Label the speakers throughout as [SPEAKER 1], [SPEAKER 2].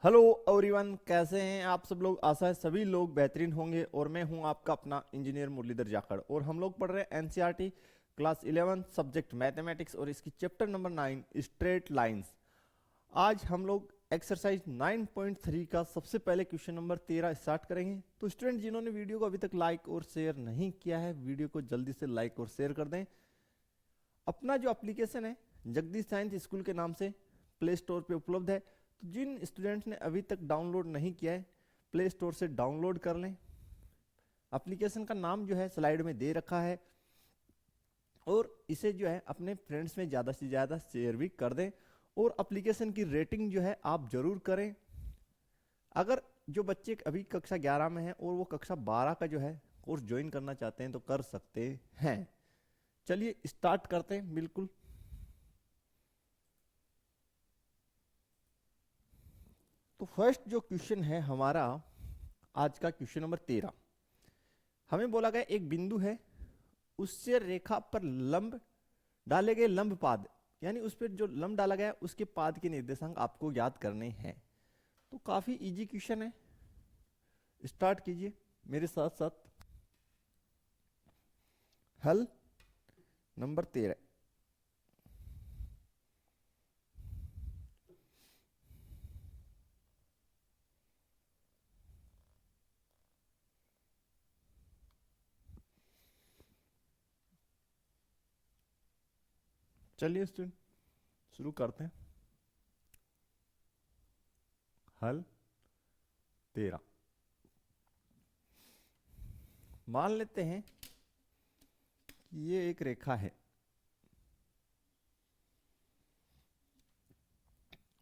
[SPEAKER 1] Hello everyone, कैसे हैं आप सब लोग। आशा है सभी लोग बेहतरीन होंगे। और मैं हूं आपका अपना इंजीनियर मुरलीधर जाखड़ और हम लोग पढ़ रहे हैं एनसीईआरटी क्लास 11 सब्जेक्ट मैथमेटिक्स और इसकी चैप्टर नंबर 9 स्ट्रेट लाइंस। आज हम लोग एक्सरसाइज 9.3 का सबसे पहले क्वेश्चन नंबर 13 स्टार्ट करेंगे। तो स्टूडेंट जिन्होंने वीडियो को अभी तक लाइक और शेयर नहीं किया है, वीडियो को जल्दी से लाइक और शेयर कर दें। अपना जो एप्लीकेशन है जगदीश साइंस स्कूल के नाम से प्ले स्टोर पे उपलब्ध है। तो जिन स्टूडेंट्स ने अभी तक डाउनलोड नहीं किया है, प्ले स्टोर से डाउनलोड कर लें। एप्लीकेशन का नाम जो है स्लाइड में दे रखा है और इसे जो है अपने फ्रेंड्स में ज़्यादा से ज़्यादा शेयर भी कर दें। और एप्लीकेशन की रेटिंग जो है आप ज़रूर करें। अगर जो बच्चे अभी कक्षा 11 में हैं और वो कक्षा 12 का जो है कोर्स ज्वाइन करना चाहते हैं तो कर सकते हैं। चलिए स्टार्ट करते हैं। बिल्कुल, तो फर्स्ट जो क्वेश्चन है हमारा आज का क्वेश्चन नंबर 13। हमें बोला गया एक बिंदु है, उससे रेखा पर लंब डाले गए लंब पाद, यानी उस पर जो लंब डाला गया उसके पाद के निर्देशांक आपको याद करने हैं। तो काफी इजी क्वेश्चन है, स्टार्ट कीजिए मेरे साथ साथ। हल नंबर 13। चलिए स्टूडेंट शुरू करते हैं। हल 13। मान लेते हैं कि ये एक रेखा है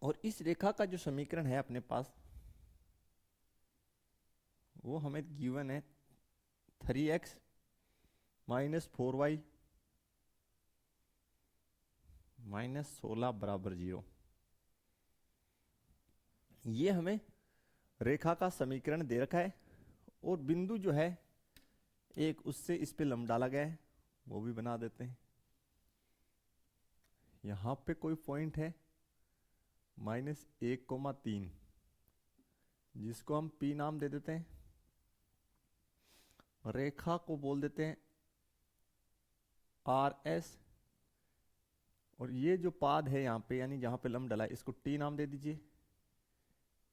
[SPEAKER 1] और इस रेखा का जो समीकरण है अपने पास वो हमें गिवन है 3x माइनस 4y माइनस 16 बराबर 0। ये हमें रेखा का समीकरण दे रखा है और बिंदु जो है एक उससे इस पे लंब डाला गया है, वो भी बना देते हैं। यहां पे कोई पॉइंट है -1,3 जिसको हम P नाम दे देते हैं। रेखा को बोल देते हैं RS और ये जो पाद है यहाँ पे यानी जहां पे लंब डाला है इसको T नाम दे दीजिए।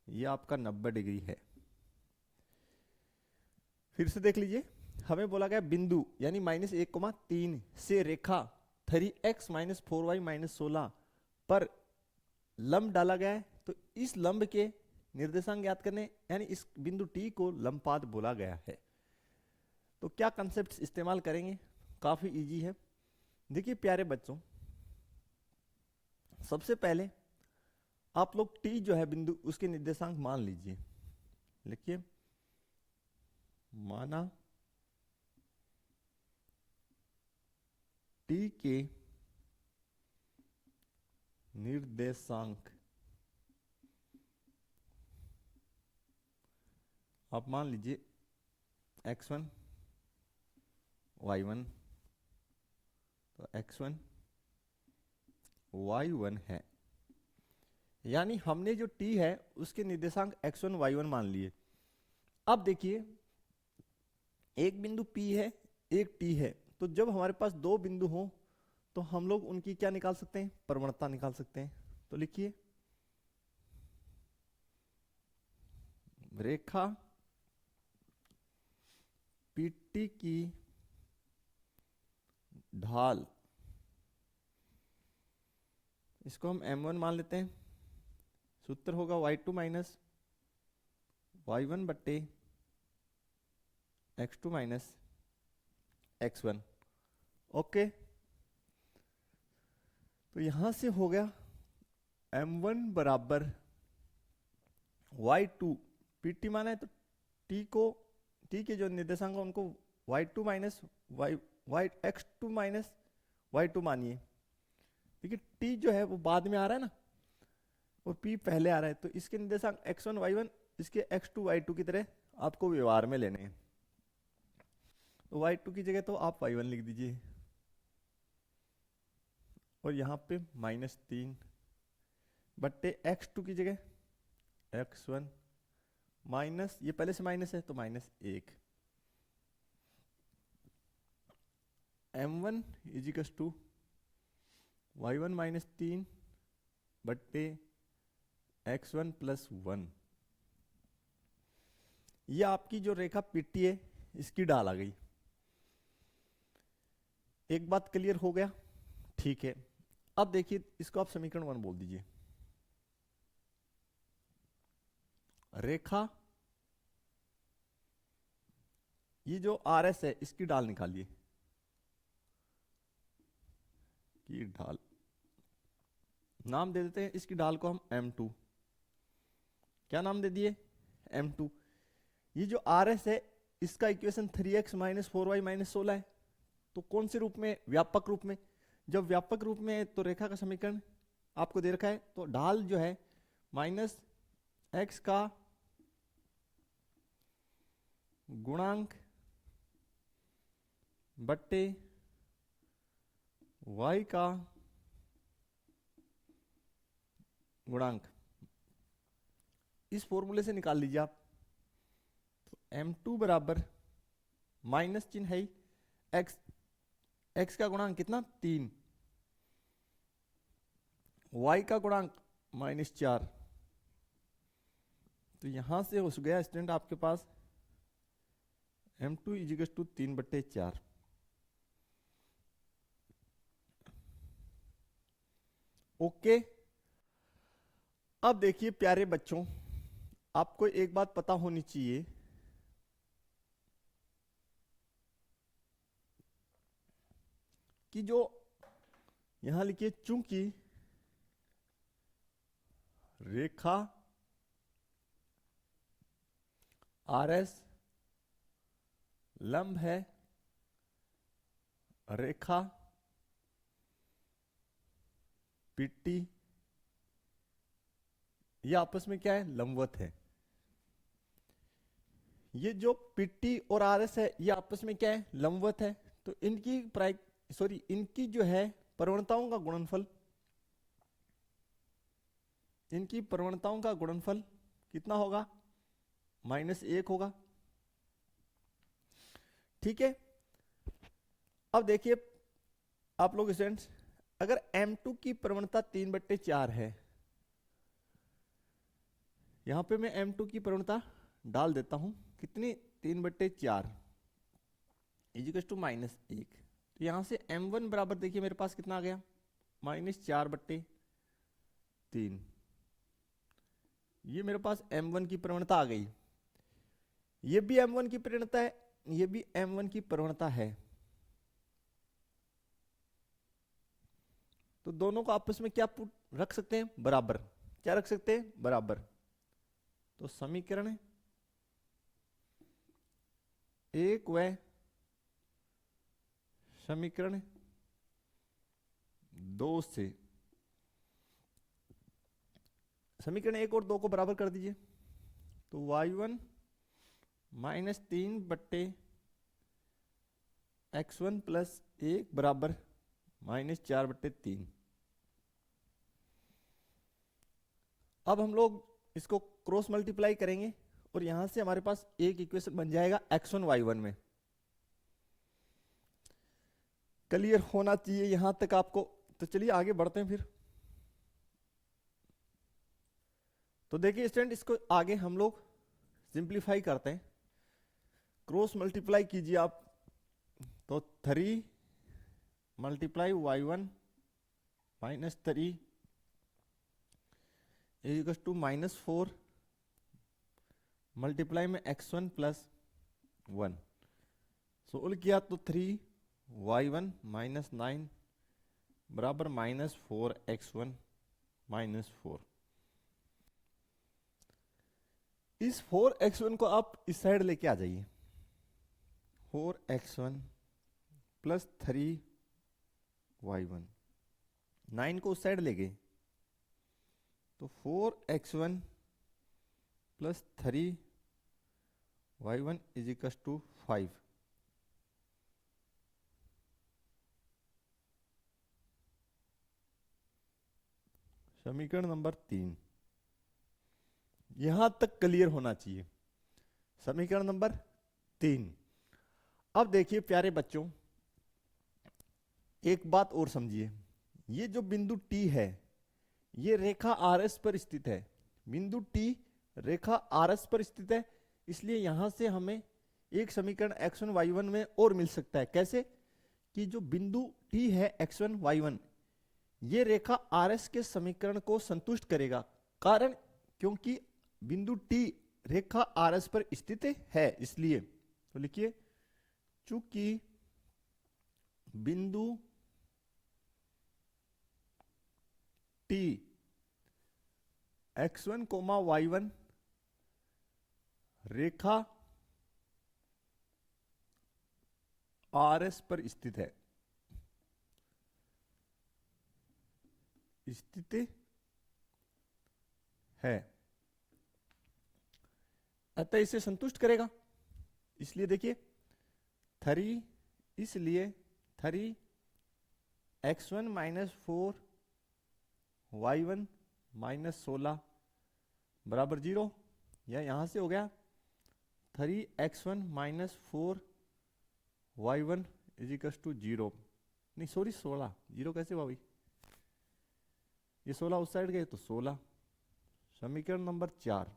[SPEAKER 1] ये आपका 90 डिग्री है। फिर से देख लीजिए, हमें बोला गया बिंदु यानी -1,3 से रेखा 3x माइनस 4y माइनस 16 पर लंब डाला गया है। तो इस लंब के निर्देशांक याद करने, यानी इस बिंदु T को लंबपाद बोला गया है। तो क्या कंसेप्ट इस्तेमाल करेंगे, काफी इजी है। देखिए प्यारे बच्चों, सबसे पहले आप लोग T जो है बिंदु उसके निर्देशांक मान लीजिए। लिखिए, माना T के निर्देशांक आप मान लीजिए x1 y1। तो x1 y1 है, यानी हमने जो t है उसके निर्देशांक x1 y1 मान लिए। अब देखिए एक बिंदु P है, एक T है। तो जब हमारे पास दो बिंदु हों तो हम लोग उनकी क्या निकाल सकते हैं, प्रवणता निकाल सकते हैं। तो लिखिए, रेखा PT की ढाल, इसको हम m1 मान लेते हैं। सूत्र होगा y2 माइनस y1 बट्टे x2 माइनस x1। ओके, तो यहां से हो गया m1 बराबर y2। PT माना है तो t के जो निर्देशांक उनको y2 minus y x2 minus y2 मानिए। देखिए t जो है वो बाद में आ रहा है ना और p पहले आ रहा है, तो इसके निर्देशांक x1 y1 इसके x2 y2 की तरह आपको व्यवहार में लेने हैं। तो y2 की जगह तो आप y1 लिख दीजिए और यहाँ पे -3 बट्टे x2 की जगह x1 माइनस, ये पहले से माइनस है तो minus 1, m1 equals to y1 minus 3 बट्टे x1 प्लस 1। ये आपकी जो रेखा पीटी है इसकी ढाल आ गई। एक बात क्लियर हो गया, ठीक है। अब देखिए इसको आप समीकरण 1 बोल दीजिए। रेखा ये जो आर एस है इसकी ढाल निकालिए, की ढाल, नाम दे देते हैं इसकी ढाल को हम m2। क्या नाम दे दिए? m2। ये जो आर एस है इसका equation 3x minus 4y minus 16 है। तो कौन से रूप में? व्यापक रूप में। जब व्यापक रूप में है तो रेखा का समीकरण आपको दे रखा है, तो ढाल जो है माइनस x का गुणांक बट्टे y का गुणांक, इस फॉर्मूले से निकाल लीजिए आप। तो m2 बराबर माइनस चिन्ह है x, x का गुणांक कितना? 3, y का गुणांक -4। तो यहां से हो गया स्टूडेंट आपके पास m2 इजिकल्स टू 3/4। ओके। अब देखिए प्यारे बच्चों, आपको एक बात पता होनी चाहिए कि जो यहां लिखिए, चूंकि रेखा आर एस लंब है, रेखा पीटी ये आपस में क्या है? लंबवत है। ये जो पीटी और आर एस है ये आपस में क्या है? लंबवत है। तो इनकी इनकी जो है प्रवणताओं का गुणनफल, इनकी प्रवणताओं का गुणनफल कितना होगा? -1 होगा। ठीक है। अब देखिए आप लोग स्टूडेंट्स, अगर m2 की प्रवणता 3/4 है, यहां पे मैं m2 की प्रवणता डाल देता हूं, कितनी? 3/4 इजिकल्स टू -1। तो यहां से m1 बराबर देखिए मेरे पास कितना आ गया? -4/3। ये मेरे पास m1 की प्रवणता आ गई। ये भी m1 की प्रवणता है, ये भी m1 की प्रवणता है। तो दोनों को आपस में क्या रख सकते हैं? बराबर। क्या रख सकते हैं? बराबर। तो समीकरण 1 व समीकरण 2 से, समीकरण 1 और 2 को बराबर कर दीजिए। तो y1 -3/x1 प्लस 1 बराबर -4/3। अब हम लोग इसको क्रॉस मल्टीप्लाई करेंगे और यहां से हमारे पास एक इक्वेशन बन जाएगा x1 y1 में। क्लियर होना चाहिए यहां तक आपको। तो चलिए आगे बढ़ते हैं फिर। तो देखिए स्टूडेंट, इसको आगे हम लोग सिंप्लीफाई करते हैं। क्रॉस मल्टीप्लाई कीजिए आप, तो 3 × y1 -3 इक्वल्स टू -4 मल्टीप्लाई में x1 प्लस 1। सोल्व किया तो 3y1 -9 बराबर -4x1 -4। इस 4x1 को आप इस साइड लेके आ जाइए। 4x1 प्लस 3y1, 9 को उस साइड ले गए तो 4x1 plus 3y1 is equal to 5। समीकरण नंबर 3। यहां तक क्लियर होना चाहिए। समीकरण नंबर 3। अब देखिए प्यारे बच्चों, एक बात और समझिए, ये जो बिंदु T है ये रेखा आर एस पर स्थित है। बिंदु T रेखा आर एस पर स्थित है, इसलिए यहां से हमें एक समीकरण x1 y1 में और मिल सकता है। कैसे? कि जो बिंदु T है x1 y1, ये रेखा आर एस के समीकरण को संतुष्ट करेगा। कारण क्योंकि बिंदु T रेखा आर एस पर स्थित है, इसलिए। तो लिखिए, चूंकि बिंदु T x1 y1 रेखा आर एस पर स्थित है, अतः इसे संतुष्ट करेगा। इसलिए देखिए 3, इसलिए 3 x1 माइनस 4 y1 माइनस 16 बराबर 0। या यहां से हो गया 3x1 minus 4 y1 equals to 0। नहीं सॉरी, 16। 0 कैसे हुआ भाई? ये 16 उस साइड गए तो 16। समीकरण नंबर 4।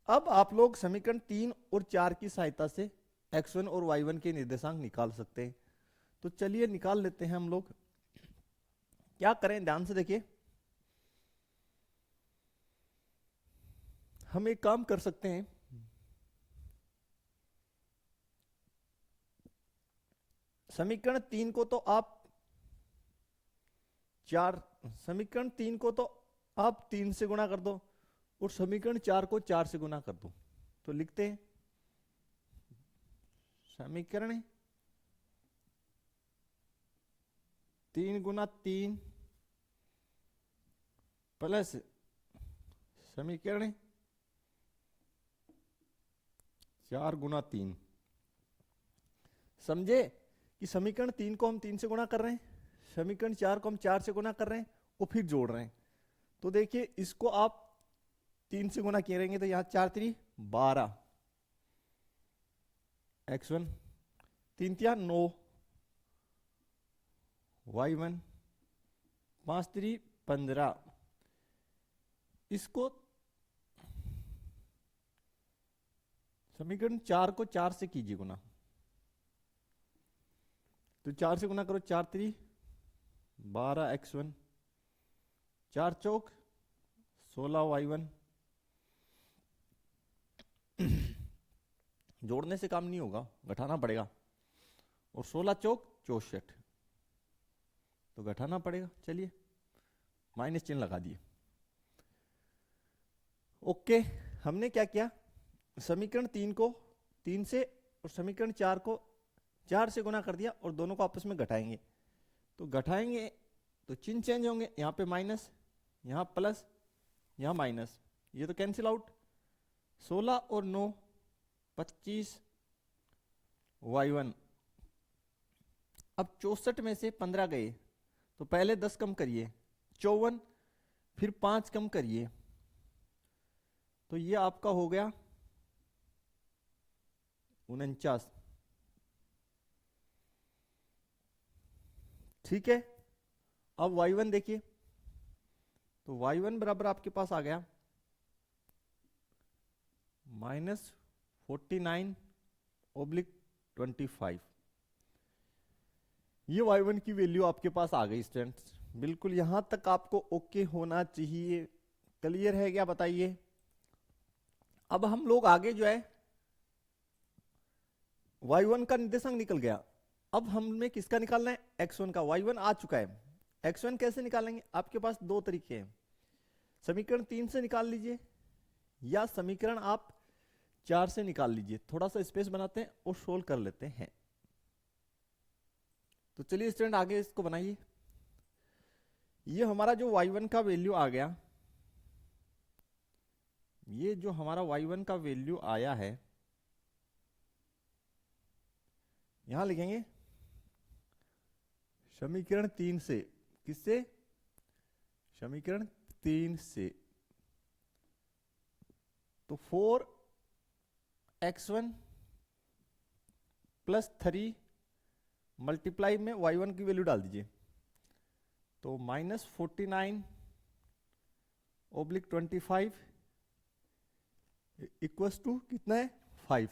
[SPEAKER 1] अब आप लोग समीकरण 3 और 4 की सहायता से x1 और y1 के निर्देशांक निकाल सकते हैं। तो चलिए निकाल लेते हैं हम लोग। क्या करें, ध्यान से देखिए। हम एक काम कर सकते हैं, समीकरण 3 को तो आप समीकरण 3 को तो आप 3 से गुणा कर दो और समीकरण 4 को 4 से गुणा कर दो। तो लिखते हैं समीकरण 3 गुना 3 प्लस समीकरण 4 गुना 3। समझे कि समीकरण 3 को हम 3 से गुणा कर रहे हैं, समीकरण 4 को हम 4 से गुणा कर रहे हैं और फिर जोड़ रहे हैं। तो देखिए इसको आप 3 से गुणा करेंगे तो यहां 4 3 12 x1, 3 3 9 y1, 5 3 15। इसको समीकरण 4 को 4 से कीजिए गुना। तो 4 से गुना करो, 4 3 12 x1, 4 चौक 16 y1। जोड़ने से काम नहीं होगा, घटाना पड़ेगा। और 16 चौक 64, तो घटाना पड़ेगा। चलिए माइनस चिन्ह लगा दिए। ओके, हमने क्या किया, समीकरण 3 को 3 से और समीकरण 4 को 4 से गुना कर दिया और दोनों को आपस में घटाएंगे। तो घटाएंगे तो चिन्ह चेंज होंगे, यहां पे माइनस, यहां प्लस, यहां माइनस, ये तो कैंसिल आउट। 16 और 9 25 y1। अब 64 में से 15 गए तो पहले 10 कम करिए 54, फिर 5 कम करिए तो ये आपका हो गया 49। ठीक है, अब y1 देखिए, तो y1 बराबर आपके पास आ गया -49/25। ये y1 की वैल्यू आपके पास आ गई स्टूडेंट्स। बिल्कुल यहां तक आपको ओके होना चाहिए। क्लियर है क्या, बताइए। अब हम लोग आगे जो है y1 का निर्देशांक निकल गया, अब हमें किसका निकालना है, x1 का। y1 आ चुका है, x1 कैसे निकालेंगे, आपके पास दो तरीके हैं। समीकरण 3 से निकाल लीजिए या समीकरण आप 4 से निकाल लीजिए। थोड़ा सा स्पेस बनाते हैं और सोल्व कर लेते हैं। तो चलिए स्टूडेंट आगे इसको बनाइए। ये हमारा जो y1 का वैल्यू आ गया, ये जो हमारा y1 का वैल्यू आया है, यहां लिखेंगे समीकरण 3 से। किससे? समीकरण 3 से। तो 4x1 प्लस 3 मल्टीप्लाई में y1 की वैल्यू डाल दीजिए। तो -49/25 इक्वल्स टू कितना है 5।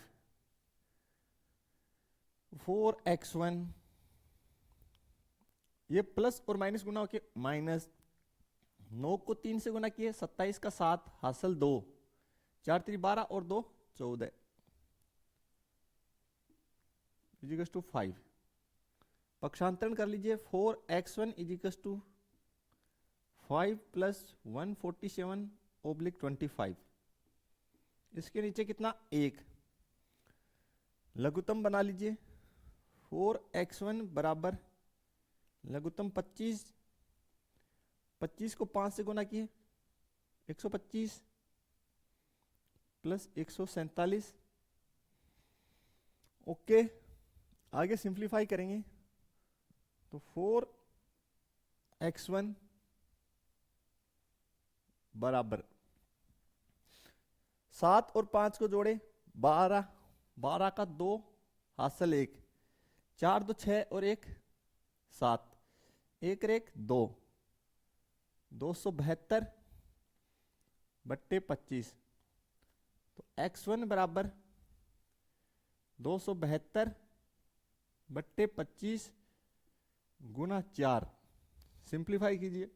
[SPEAKER 1] 4x1 ये प्लस और माइनस गुना होके माइनस 9 को 3 से गुना किए 27 का 7 हासिल 2 4 3 12 और 2 14 इजिकल्स टू 5। पक्षांतरण कर लीजिए 4x1 इजिकल्स टू 5 प्लस 147/25। इसके नीचे कितना 1 लघुत्तम बना लीजिए 4x1 बराबर लघुत्तम 25 25 को 5 से गुना किए 125 प्लस 147। ओके आगे सिंप्लीफाई करेंगे तो 4x1 बराबर 7 और 5 को जोड़े 12 12 का 2 हासिल 1 4 2 6 और 1 7 1 और 1 2 272/25। तो x1 बराबर 272/25 गुना 4। सिंप्लीफाई कीजिए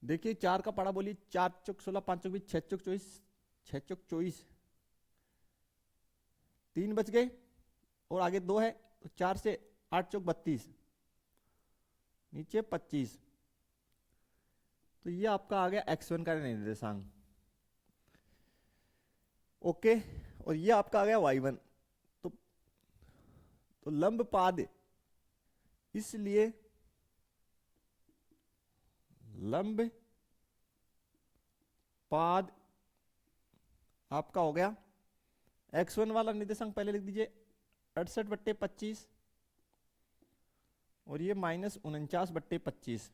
[SPEAKER 1] देखिए 4 का पढ़ा बोलिए 4 चौक 16 5 चौक 20 6 चौक 24 6 चौक 24 3 बच गए और आगे 2 है तो 4 से 8 चौक 32 नीचे 25। तो ये आपका आ गया x1 का निर्देशांक। ओके और ये आपका आ गया y1। तो लंब पाद इसलिए लंब पाद आपका हो गया x1 वाला निर्देशांक पहले लिख दीजिए 68/25 और ये -49/25।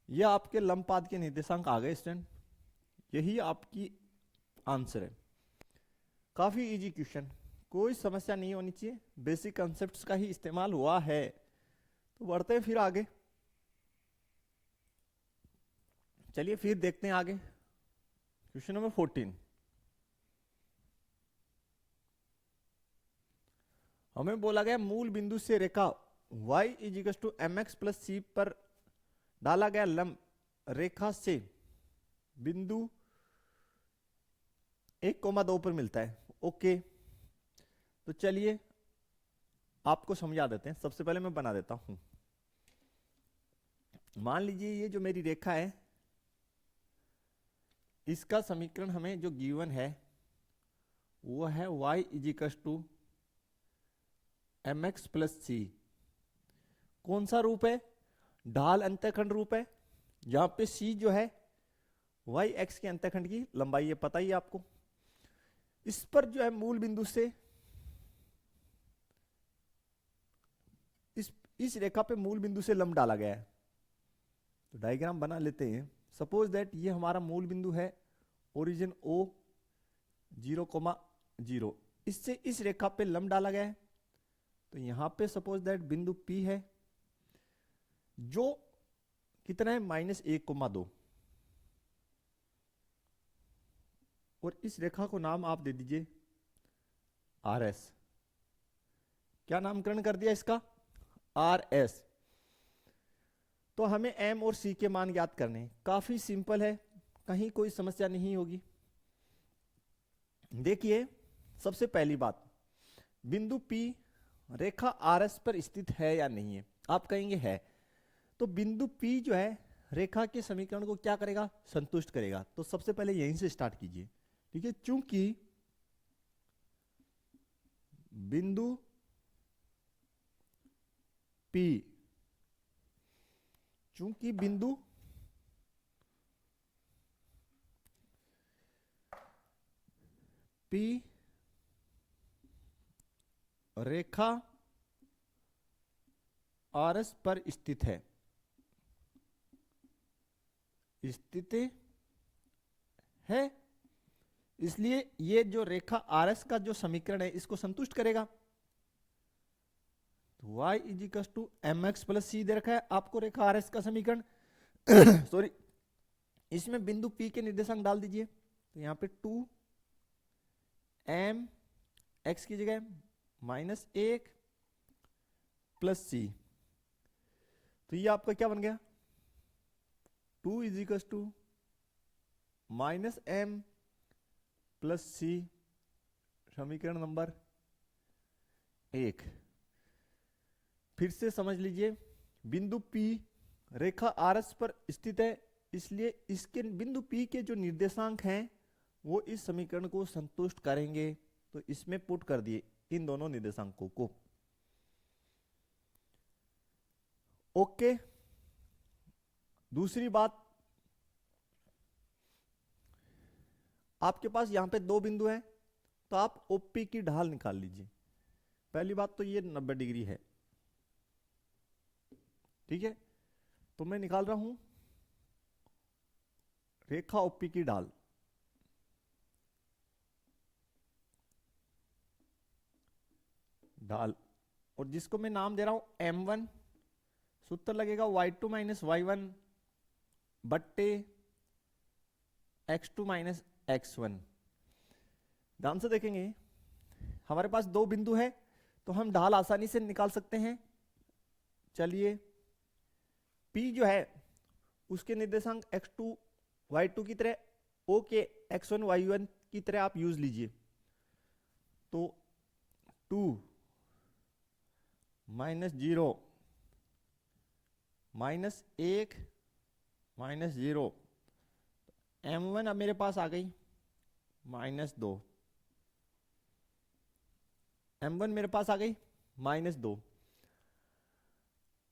[SPEAKER 1] ये आपके लंब पाद के निर्देशांक आ गए स्टूडेंट। यही आपकी आंसर है। काफी इजी क्वेश्चन, कोई समस्या नहीं होनी चाहिए, बेसिक कॉन्सेप्ट्स का ही इस्तेमाल हुआ है। तो बढ़ते हैं फिर आगे। चलिए फिर देखते हैं आगे क्वेश्चन नंबर 14। हमें बोला गया मूल बिंदु से रेखा y = mx + c पर डाला गया लंब रेखा से बिंदु 1,2 पर मिलता है। ओके तो चलिए आपको समझा देते हैं। सबसे पहले मैं बना देता हूं। मान लीजिए ये जो मेरी रेखा है इसका समीकरण हमें जो गिवन है वो है y = mx + c। कौन सा रूप है? ढाल अंतःखंड रूप है। यहां पे c जो है y x के अंतःखंड की लंबाई है, पता ही है आपको। इस पर जो है मूल बिंदु से इस रेखा पे मूल बिंदु से लंब डाला गया है। तो डायग्राम बना लेते हैं। सपोज दैट ये हमारा मूल बिंदु है ओरिजिन O 0,0। इससे इस रेखा पे लंब डाला गया है। तो यहां पे सपोज दैट बिंदु P है जो कितना है -1,2 और इस रेखा को नाम आप दे दीजिए RS। क्या नामकरण कर दिया इसका? RS। तो हमें M और C के मान ज्ञात करने हैं। काफी सिंपल है, कहीं कोई समस्या नहीं होगी। देखिए सबसे पहली बात, बिंदु P रेखा RS पर स्थित है या नहीं है? आप कहेंगे है। तो बिंदु P जो है रेखा के समीकरण को क्या करेगा? संतुष्ट करेगा। तो सबसे पहले यहीं से स्टार्ट कीजिए। ठीक है, चूंकि बिंदु P रेखा RS पर स्थित है, स्थित है, इसलिए ये जो रेखा RS का जो समीकरण है इसको संतुष्ट करेगा। तो y is equal to M X plus C दे रखा है आपको रेखा RS का समीकरण। सॉरी, इसमें बिंदु P के निर्देशांक डाल दीजिए। तो यहाँ पे 2 mx की जगह -1 प्लस सी, तो ये आपका क्या बन गया, 2 is equal to -m plus C, समीकरण नंबर 1। फिर से समझ लीजिए, बिंदु P रेखा RS पर स्थित है, इसलिए इसके बिंदु P के जो निर्देशांक हैं वो इस समीकरण को संतुष्ट करेंगे। तो इसमें पुट कर दिए इन दोनों निर्देशांकों को। ओके, दूसरी बात, आपके पास यहां पे 2 बिंदु हैं, तो आप OP की ढाल निकाल लीजिए। पहली बात तो ये 90 डिग्री है, ठीक है। तो मैं निकाल रहा हूं रेखा OP की ढाल। और जिसको मैं नाम दे रहा हूं M1, सूत्र लगेगा y2 माइनस y1 बट्टे x2 माइनस x1। ध्यान से देखेंगे, हमारे पास 2 बिंदु है, तो हम ढाल आसानी से निकाल सकते हैं। चलिए, P जो है उसके निर्देशांक x2 y2 की तरह, O के x1 y1 की तरह आप यूज लीजिए। तो 2 -0 -1 -0, M1 अब मेरे पास आ गई -2, M1 मेरे पास आ गई -2।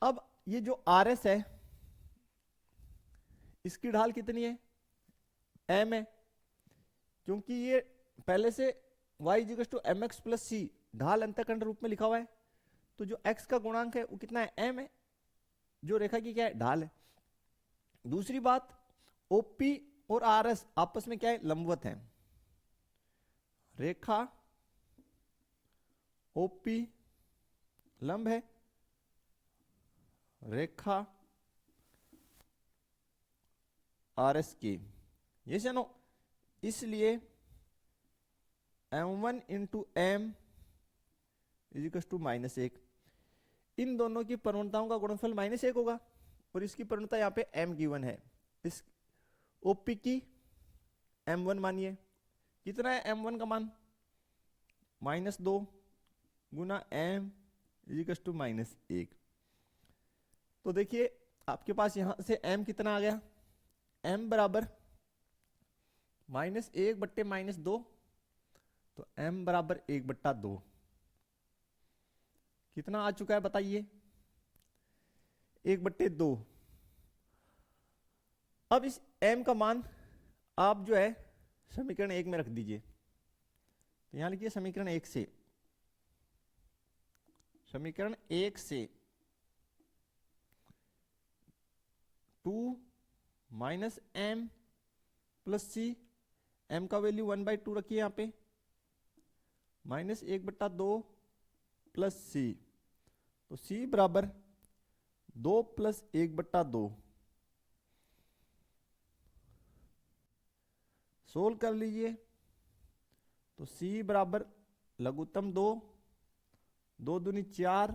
[SPEAKER 1] अब ये जो RS है इसकी ढाल कितनी है, m है, क्योंकि ये पहले से y = mx प्लस सी ढाल अंतःखंड रूप में लिखा हुआ है। तो जो x का गुणांक है वो कितना है, m है, जो रेखा की क्या है, ढाल है। दूसरी बात, OP और RS आपस में क्या है, लंबवत है। रेखा OP लंब है, रेखा RS की, ये जानो, इसलिए M1 into M equals to -1। इन दोनों की प्रवणताओं का गुणनफल -1 होगा, और इसकी प्रवणता यहाँ पे M गिवन है। इस OP की M1 मानिए, कितना है M1 का मान, -2 गुना M इजिकल्स टू -1। तो देखिए आपके पास यहां से M कितना आ गया, M बराबर -1 बट्टे -2, तो M बराबर 1/2 कितना आ चुका है बताइए, 1/2। अब इस M का मान आप जो है समीकरण 1 में रख दीजिए। तो यहां लिखिए समीकरण 1 से, समीकरण 1 से 2 -m प्लस सी, m का वैल्यू 1/2 रखिए यहाँ पे, -1/2 प्लस सी, तो c बराबर 2 + 1/2। सोल्व कर लीजिए, तो c बराबर लघुत्तम 2, 2 दूनी 4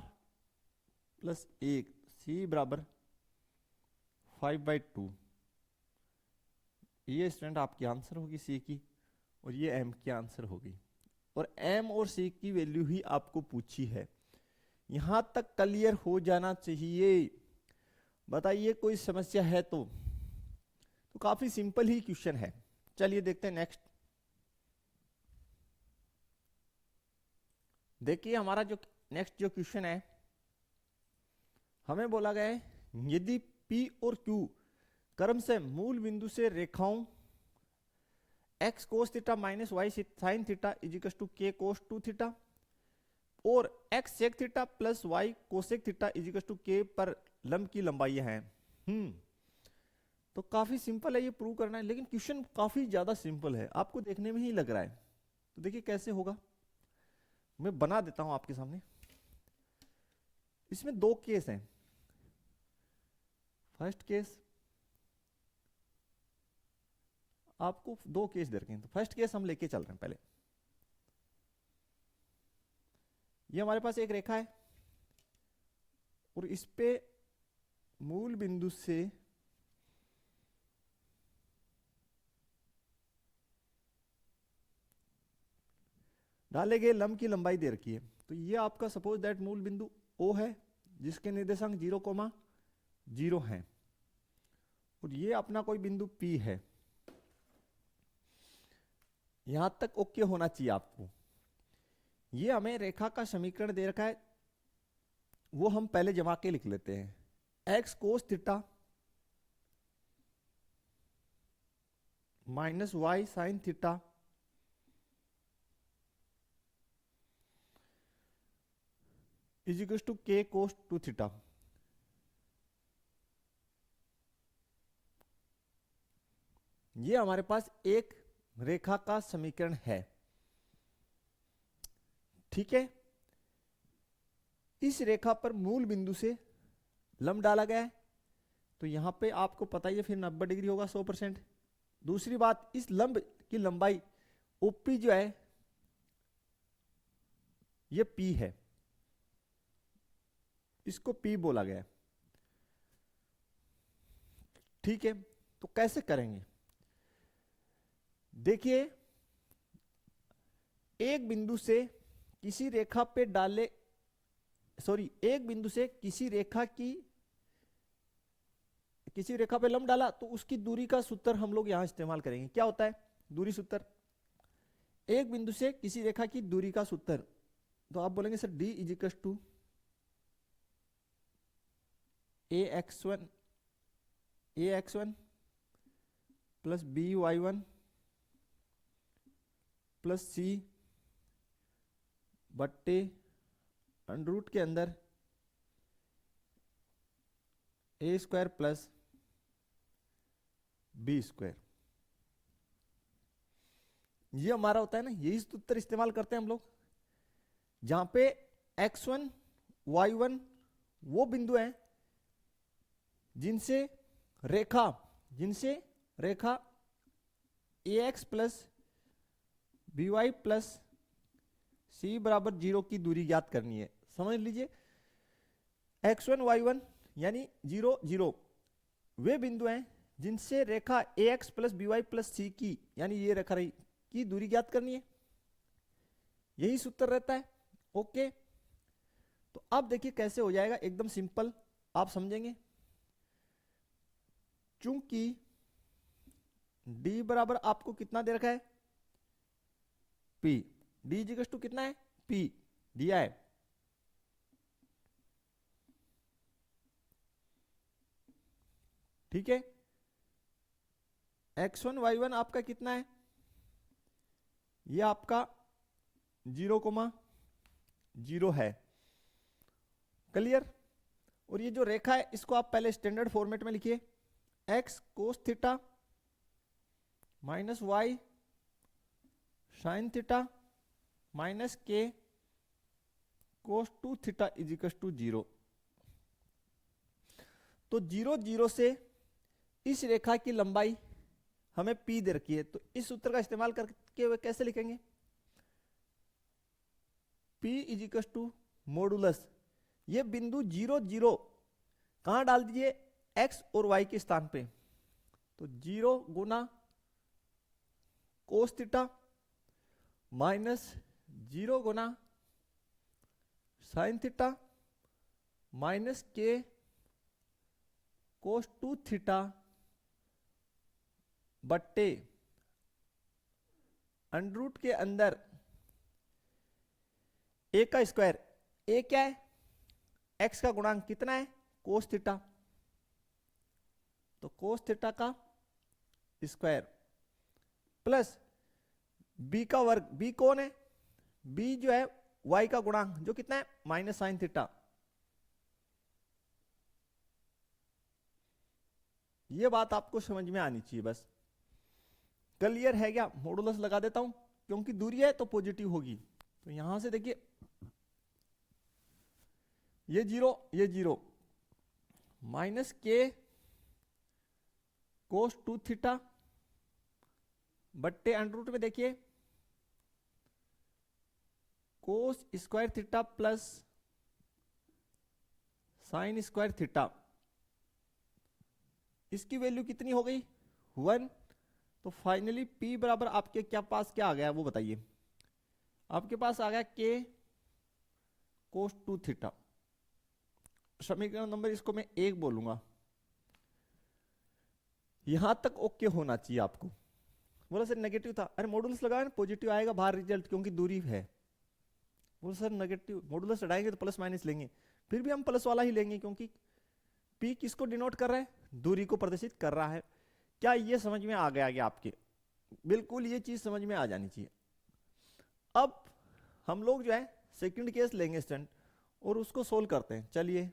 [SPEAKER 1] प्लस 1, c बराबर 5/2। ये स्टूडेंट आपकी आंसर होगी सी की, और ये m की आंसर होगी। और m और c की वैल्यू ही आपको पूछी है। यहां तक क्लियर हो जाना चाहिए। बताइए कोई समस्या है तो काफी सिंपल ही क्वेश्चन है। चलिए देखते हैं नेक्स्ट। देखिए हमारा जो नेक्स्ट जो क्वेश्चन है, हमें बोला गया है यदि P और Q क्रम से मूल बिंदु से रेखाओं x cos theta minus y sin theta equals to k cos 2 theta और x sec theta plus y cosec theta is equal to k पर लंब की लंबाई है। तो काफी सिंपल है ये प्रूव करना है, लेकिन क्वेश्चन काफी ज्यादा सिंपल है, आपको देखने में ही लग रहा है। तो देखिए कैसे होगा, मैं बना देता हूं आपके सामने। इसमें दो केस हैं। फर्स्ट केस, आपको दो केस दे रखे हैं, तो फर्स्ट केस हम लेके चल रहे हैं। पहले ये हमारे पास एक रेखा है और इस पे मूल बिंदु से डाले गए लंब की लंबाई दे रखी है। तो ये आपका सपोज दैट मूल बिंदु O है जिसके निर्देशांक 0,0 है, और ये अपना कोई बिंदु P है। यहां तक ओके होना चाहिए आपको। ये हमें रेखा का समीकरण दे रखा है, वो हम पहले जमा के लिख लेते हैं। x cos theta minus y sin theta is equal to k cos 2 theta. ये हमारे पास एक रेखा का समीकरण है, ठीक है। इस रेखा पर मूल बिंदु से लंब डाला गया है, तो यहां पे आपको पता ही है फिर 90 डिग्री होगा 100%। दूसरी बात, इस लंब की लंबाई OP जो है ये P है, इसको P बोला गया है, ठीक है। तो कैसे करेंगे, देखिए एक बिंदु से किसी रेखा पे डाले, एक बिंदु से किसी रेखा पे लंब डाला, तो उसकी दूरी का सूत्र हम लोग यहां इस्तेमाल करेंगे। क्या होता है दूरी सूत्र? एक बिंदु से किसी रेखा की दूरी का सूत्र, तो आप बोलेंगे sir d is equal to ax1 plus by1 plus c बट्टे अंडर रूट के अंदर a square plus b square. ये हमारा होता है ना, यही सूत्र इस्तेमाल करते हैं हम लोग, जहां पे x1 y1 वो बिंदु हैं जिनसे रेखा ax plus by plus c बराबर 0 की दूरी ज्ञात करनी है। समझ लीजिए x1 y1 यानी 0 0 वे बिंदु हैं जिनसे रेखा ax plus by plus c की, यानी ये रेखा रही, की दूरी ज्ञात करनी है। यही सूत्र रहता है, ओके। तो अब देखिए कैसे हो जाएगा, एकदम सिंपल, आप समझेंगे। चूंकि d बराबर आपको कितना दे रखा है P, d इक्वल टू कितना है P दिया है, ठीक है। x1 y1 आपका कितना है, ये आपका 0,0 है, क्लियर। और ये जो रेखा है इसको आप पहले स्टैंडर्ड फॉर्मेट में लिखिए, x cos theta minus y sin theta minus k cos 2 theta is equal to 0। तो 0 0 से इस रेखा की लंबाई हमें P दे रखी है, तो इस सूत्र का इस्तेमाल करके कैसे लिखेंगे, P is equal to modulus, ये बिंदु 0 0 कहां डाल दीजिए, x और y के स्थान पे, तो 0 गुना कोस थीटा माइनस 0 गुना sign theta minus k cos 2 theta बट्टे अंडर रूट के अंदर a का स्क्वायर, a क्या है, x का गुणांक कितना है कोस थीटा, तो कोस थीटा का स्क्वायर प्लस b का वर्ग, b कौन है, b जो है y का गुणांक जो कितना है माइनस साइन थीटा। ये बात आपको समझ में आनी चाहिए बस। क्लियर है क्या? मॉडुलस लगा देता हूं, क्योंकि दूरी है तो पॉजिटिव होगी। तो यहां से देखिए ये जीरो माइनस के कोस 2 थीटा बट्टे अंडर रूट में देखिए कोस square theta plus sine square theta. इसकी वैल्यू कितनी हो गई 1। तो फाइनली P बराबर आपके क्या पास क्या आ गया वो बताइए। आपके पास आ गया के कोस 2 थीटा। समीकरण नंबर इसको मैं 1 बोलूंगा। यहां तक ओके होना चाहिए आपको। बोला सर नेगेटिव था, अरे मॉडुलस लगाया ना पॉजिटिव आएगा बाहर रिजल्ट, क्योंकि दूरी है। बोला सर नेगेटिव मॉडुलस हटाएंगे तो प्लस माइनस लेंगे, फिर भी हम प्लस वाला ही लेंगे क्योंकि P किसको डिनोट कर रहा है, दूरी को प्रदर्शित कर रहा है। क्या ये समझ में आ गया क्या आपके? बिल्कुल ये चीज समझ में आ जानी चाहिए। अब हम लोग जो है सेकंड केस लेंगे स्टूडेंट और उसको सोल्व करते हैं। चलिए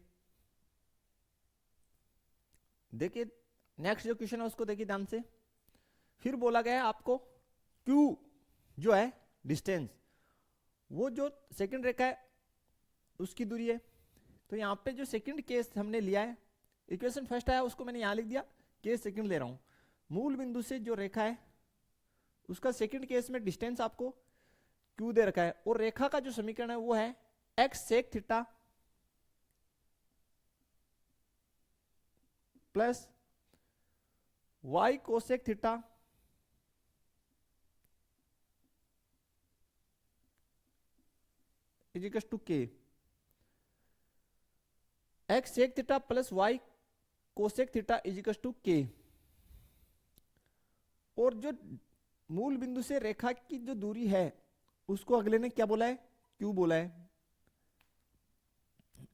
[SPEAKER 1] देखिए नेक्स्ट जो क्वेश्चन है उसको देखिए ध्यान से। फिर बोला गया है आपको Q जो है डिस्टेंस, वो जो सेकंड रेखा है उसकी दूरी है। तो यहाँ पे जो सेकंड केस हमने लिया है, इक्वेशन फर्स्ट आया उसको मैंने यहाँ लिख दिया, केस सेकंड ले रहा हूँ। मूल बिंदु से जो रेखा है उसका सेकंड केस में डिस्टेंस आपको Q दे रखा है, और रेखा का जो समीकरण है वो है x sec theta plus y cosec theta is equal to k. x sec theta plus y cosec theta is equal to k. और जो मूल बिंदु से रेखा की जो दूरी है उसको अगले ने क्या बोला है, Q बोला है।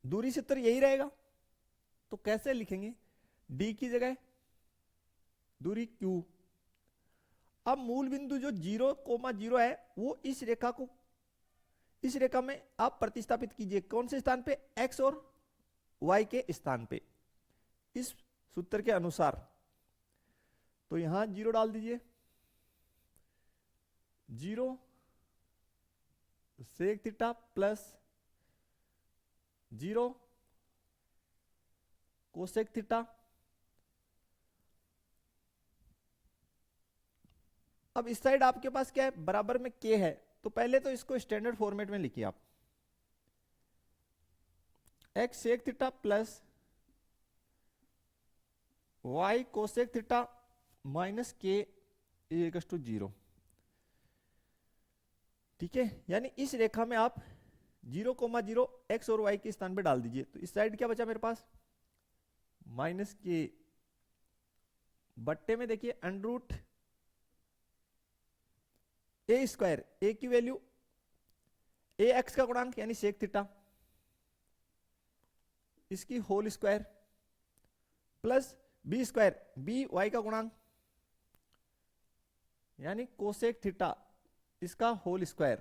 [SPEAKER 1] दूरी से उत्तर यही रहेगा, तो कैसे लिखेंगे, D की जगह दूरी Q। अब मूल बिंदु जो 0,0 है वो इस रेखा को, इस रेखा में आप प्रतिस्थापित कीजिए। कौन से स्थान पे, x और y के स्थान पे, इस सूत्र के अनुसार। तो यहां 0 डाल दीजिए, 0 sec theta plus 0 cosec theta. अब इस साइड आपके पास क्या है, बराबर में k है, तो पहले तो इसको स्टैंडर्ड फॉर्मेट में लिखिए आप, x sec theta plus y cosec theta minus k equal to 0। ठीक है, यानी इस रेखा में आप 0,0 x और y के स्थान पे डाल दीजिए। तो इस साइड क्या बचा मेरे पास, माइनस के बट्टे में देखिए under root A square, a की वैल्यू ए एक्स का गुणांक यानी सेक थीटा, इसकी whole square plus B square, b y का गुणांक यानी कोसेक थीटा, इसका होल स्क्वायर।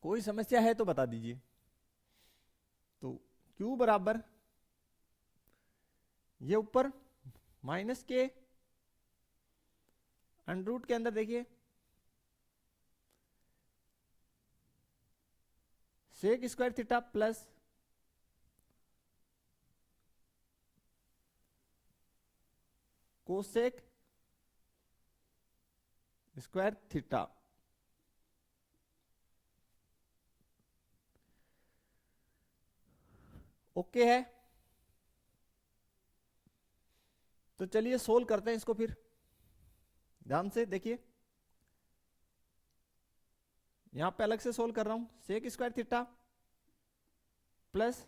[SPEAKER 1] कोई समस्या है तो बता दीजिए। तो Q बराबर ये ऊपर माइनस के अंडर रूट के अंदर देखिए sec square theta plus cosec square theta. Okay है, तो चलिए सोल्व करते हैं इसको। फिर ध्यान से देखिए, यहां पे अलग से सोल्व कर रहा हूं, sec square theta plus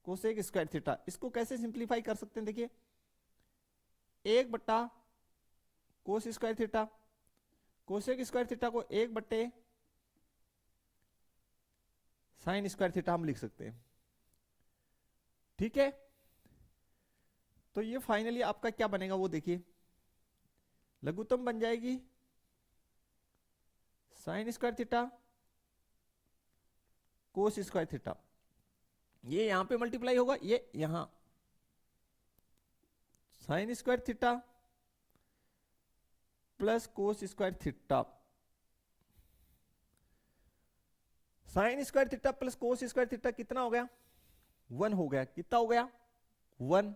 [SPEAKER 1] cosec square theta. इसको कैसे सिंप्लीफाई कर सकते हैं, देखिए 1 cos square theta, cosec square theta को 1 साइन स्क्वायर थीटा हम लिख सकते हैं। ठीक है, तो ये फाइनली आपका क्या बनेगा वो देखिए, लघुत्तम बन जाएगी sine square theta cos square theta, ये यहां पे मल्टीप्लाई होगा, ये यहां sine square theta plus cos square theta. Sine square theta plus cos square theta कितना हो गया? 1 हो गया। कितना हो गया? 1।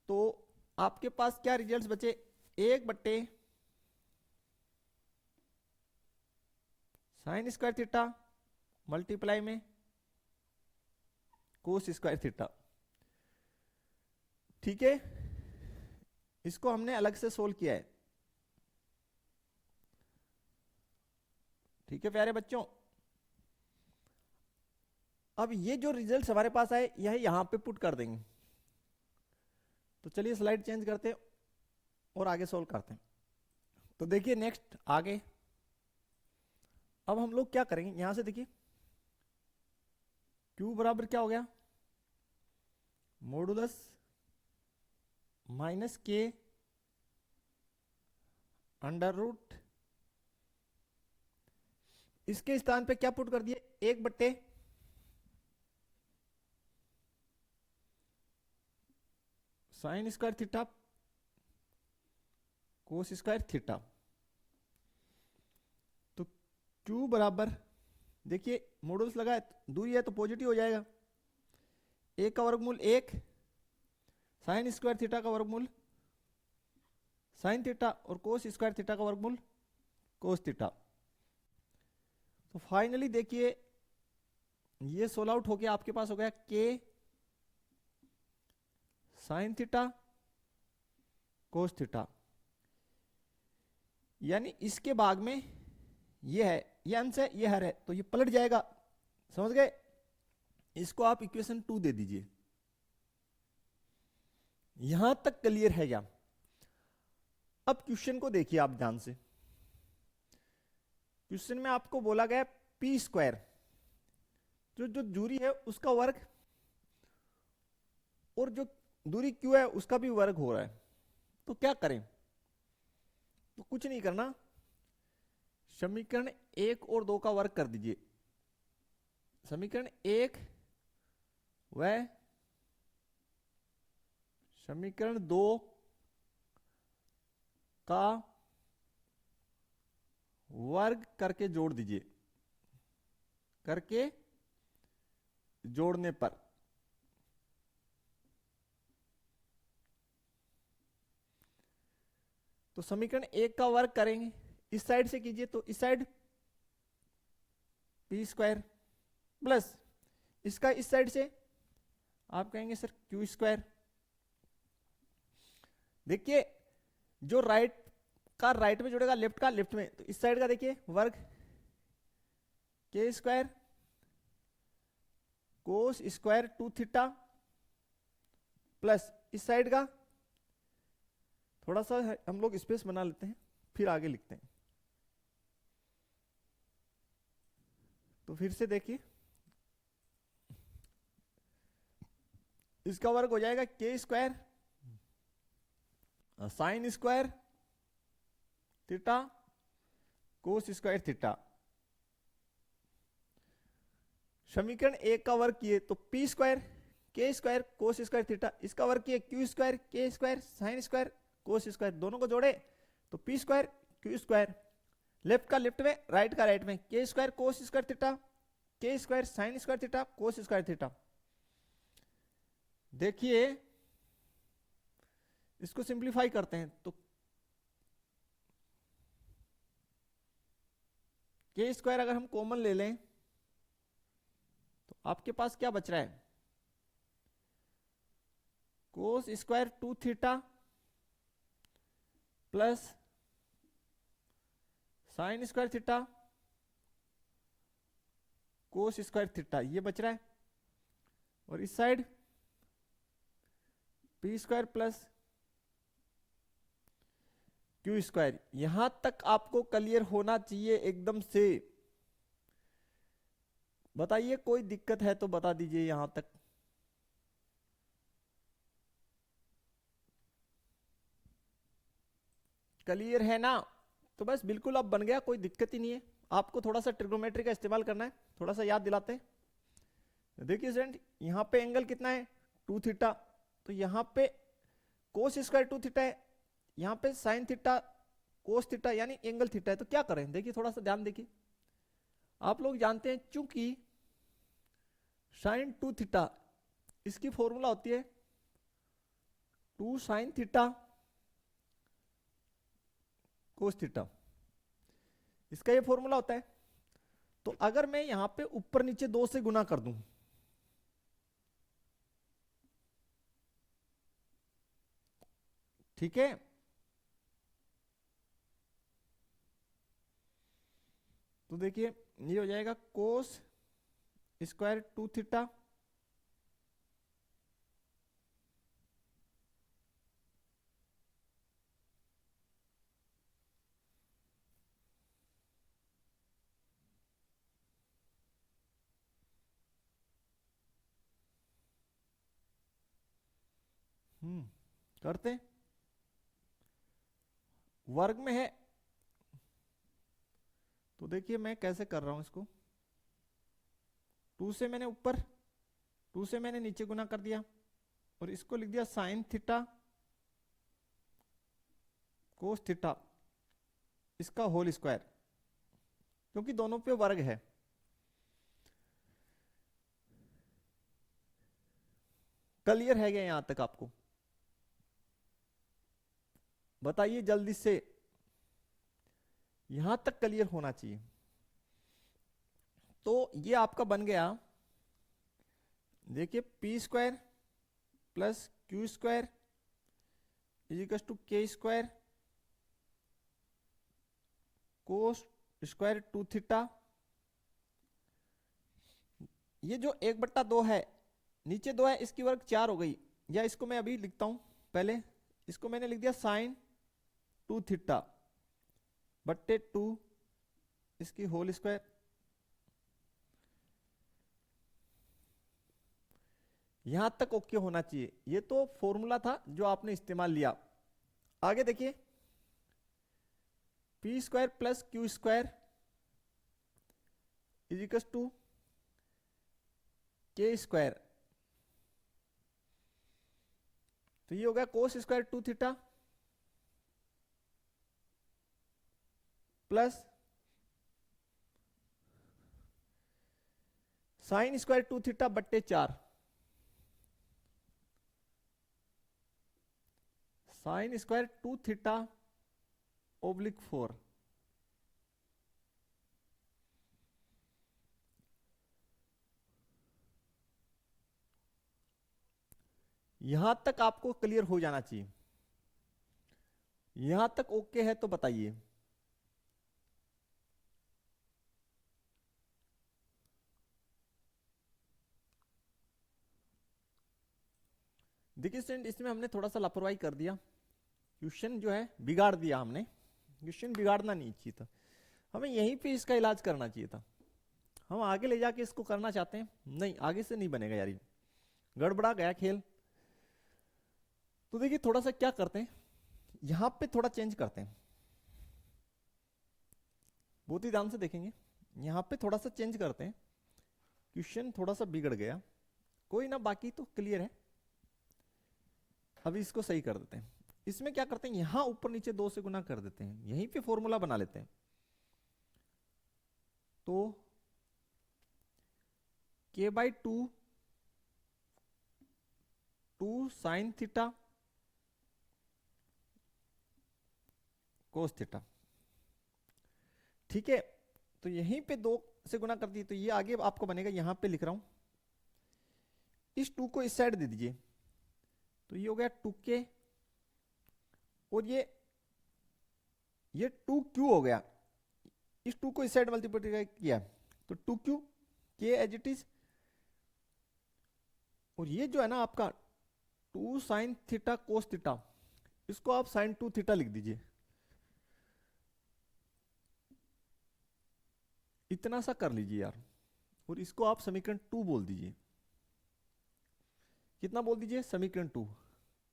[SPEAKER 1] तो आपके पास क्या रिजल्ट्स बचे? 1 बट्टे साइन स्क्वायर थीटा मल्टीप्लाई में कोस स्क्वायर थीटा। ठीक है, इसको हमने अलग से सोल्व किया है। ठीक है प्यारे बच्चों, अब ये जो रिजल्ट हमारे पास आए यह यहां पे पुट कर देंगे। तो चलिए स्लाइड चेंज करते हैं और आगे सोल्व करते हैं। तो देखिए नेक्स्ट आगे, अब हम लोग क्या करेंगे, यहां से देखिए Q बराबर क्या हो गया? मॉडुलस माइनस के अंडर रूट, इसके स्थान पे क्या पुट कर दिए? 1 बट्टे sine square theta cos square theta. तो Q बराबर, देखिए मॉडुलस लगा है, दूरी है तो पॉजिटिव हो जाएगा। 1 का वर्गमूल 1, साइन स्क्वायर थीटा का वर्गमूल साइन थीटा और कोस स्क्वायर थीटा का वर्गमूल कोस थीटा। तो फाइनली देखिए ये सोल्व आउट होके आपके पास हो गया के साइन थीटा कोस थीटा, यानी इसके भाग में ये है, ये अंश है, ये हर है, तो ये पलट जाएगा। समझ गए? इसको आप इक्वेशन 2 दे दीजिए। यहां तक क्लियर है क्या? अब क्वेश्चन को देखिए आप ध्यान से। क्वेश्चन में आपको बोला गया पी स्क्वायर, जो जो दूरी है उसका वर्ग, और जो दूरी क्यू है उसका भी वर्ग हो रहा है। तो क्या करें? तो कुछ नहीं करना, समीकरण 1 और 2 का वर्ग कर दीजिए। समीकरण 1 व समीकरण 2 का वर्ग करके जोड़ दीजिए। करके जोड़ने पर तो समीकरण 1 का वर्ग करेंगे, इस साइड से कीजिए तो इस साइड पी स्क्वायर प्लस इसका इस साइड से आप कहेंगे सर क्यू स्क्वायर। देखिए जो राइट का राइट में जुड़ेगा, लेफ्ट का लेफ्ट में, तो इस साइड का देखिए वर्ग के square cos square 2 theta plus इस साइड का, थोड़ा सा हम लोग स्पेस बना लेते हैं फिर आगे लिखते हैं। तो फिर से देखिए इसका वर्ग हो जाएगा के square sine square theta cos square theta. समीकरण 1 का वर्ग किए तो पी स्क्वायर के स्क्वायर कोस स्क्वायर थीटा, इसका वर्ग किए क्यू स्क्वायर के square sine square cos square, दोनों को जोड़े तो P square Q square, left का लेफ्ट में राइट का राइट में, के स्क्वायर कोस स्क्वायर थीटा के square sine square theta cos square theta. देखिए इसको सिंप्लीफाई करते हैं तो के स्क्वायर अगर हम कॉमन ले लें तो आपके पास क्या बच रहा है? कोस square 2 theta plus sine square theta cos square theta, ये बच रहा है। और इस side P square plus q square. यहां तक आपको क्लियर होना चाहिए एकदम से। बताइए कोई दिक्कत है तो बता दीजिए यहां तक। क्लियर है ना? तो बस बिल्कुल अब बन गया, कोई दिक्कत ही नहीं है। आपको थोड़ा सा ट्रिग्नोमेट्री का इस्तेमाल करना है, थोड़ा सा याद दिलाते हैं। देखिए स्टूडेंट, यहाँ पे एंगल कितना है 2 थीटा, तो यहाँ पे कोस स्क्वायर 2 थीटा है, यहाँ पे साइन थीटा कोस थीटा यानी एंगल थीटा है। तो क्या करें, देखिए थोड़ा सा ध्यान देखिए। आप लोग जानते हैं चूंकि साइन 2 थीटा इसकी फॉर्मूला होती है 2 साइन थीटा कोस थीटा, इसका ये फॉर्मूला होता है। तो अगर मैं यहां पे ऊपर नीचे 2 से गुना कर दूं, ठीक है, तो देखिए ये हो जाएगा कोस स्क्वायर 2 थीटा करते हैं, वर्ग में है। तो देखिए मैं कैसे कर रहा हूं इसको, 2 से मैंने ऊपर 2 से मैंने नीचे गुना कर दिया और इसको लिख दिया साइन थीटा कोस थीटा इसका होल स्क्वायर, क्योंकि दोनों पे वर्ग है। क्लियर है क्या यहां तक आपको? बताइए जल्दी से, यहां तक क्लियर होना चाहिए। तो ये आपका बन गया, देखिए p square plus q square equals two k square cos square 2 theta. ये जो 1/2 है, नीचे 2 है, इसकी वर्ग 4 हो गई, या इसको मैं अभी लिखता हूं पहले, इसको मैंने लिख दिया साइन 2 थीटा बट्टे 2 इसकी होल स्क्वायर। यहां तक ओके होना चाहिए। ये तो फॉर्मूला था जो आपने इस्तेमाल लिया। आगे देखिए, p square plus q square equals two k square, तो ये हो गया cos square 2 theta plus sine square 2 theta बट्टे 4, साइन स्क्वायर 2 थीटा ओब्लिक 4। यहां तक आपको क्लियर हो जाना चाहिए। यहां तक ओके है तो बताइए। देखिए स्टूडेंट, इसमें हमने थोड़ा सा लापरवाही कर दिया, क्वेश्चन जो है बिगाड़ दिया हमने। क्वेश्चन बिगाड़ना नहीं चाहिए था, हमें यहीं पे इसका इलाज करना चाहिए था। हम आगे ले जाके इसको करना चाहते हैं, नहीं आगे से नहीं बनेगा यार, ये गड़बड़ा गया खेल। तो देखिए थोड़ा सा क्या करते हैं, यहां पे थोड़ा चेंज करते हैं, बहुत ही ध्यान से देखेंगे। यहां पे थोड़ा सा चेंज करते हैं, क्वेश्चन थोड़ा सा बिगड़ गया, कोई ना, बाकी तो क्लियर है। अभी इसको सही कर देते हैं। इसमें क्या करते हैं, यहां ऊपर नीचे 2 से गुना कर देते हैं, यहीं पे फॉर्मूला बना लेते हैं। तो k/2 2 sine theta cos theta, ठीक है। तो यहीं पे 2 से गुना कर दिए, तो ये आगे आपको बनेगा, यहां पे लिख रहा हूं, इस 2 को इस साइड दे दीजिए, तो ये हो गया 2k, और ये 2q हो गया, इस 2 को इस साइड मल्टीप्लाई किया तो 2q k as it is, और ये जो है ना आपका 2 साइन थीटा कोस थीटा, इसको आप साइन 2 थीटा लिख दीजिए, इतना सा कर लीजिए यार, और इसको आप समीकरण 2 बोल दीजिए। कितना बोल दीजिए, समीकरण 2।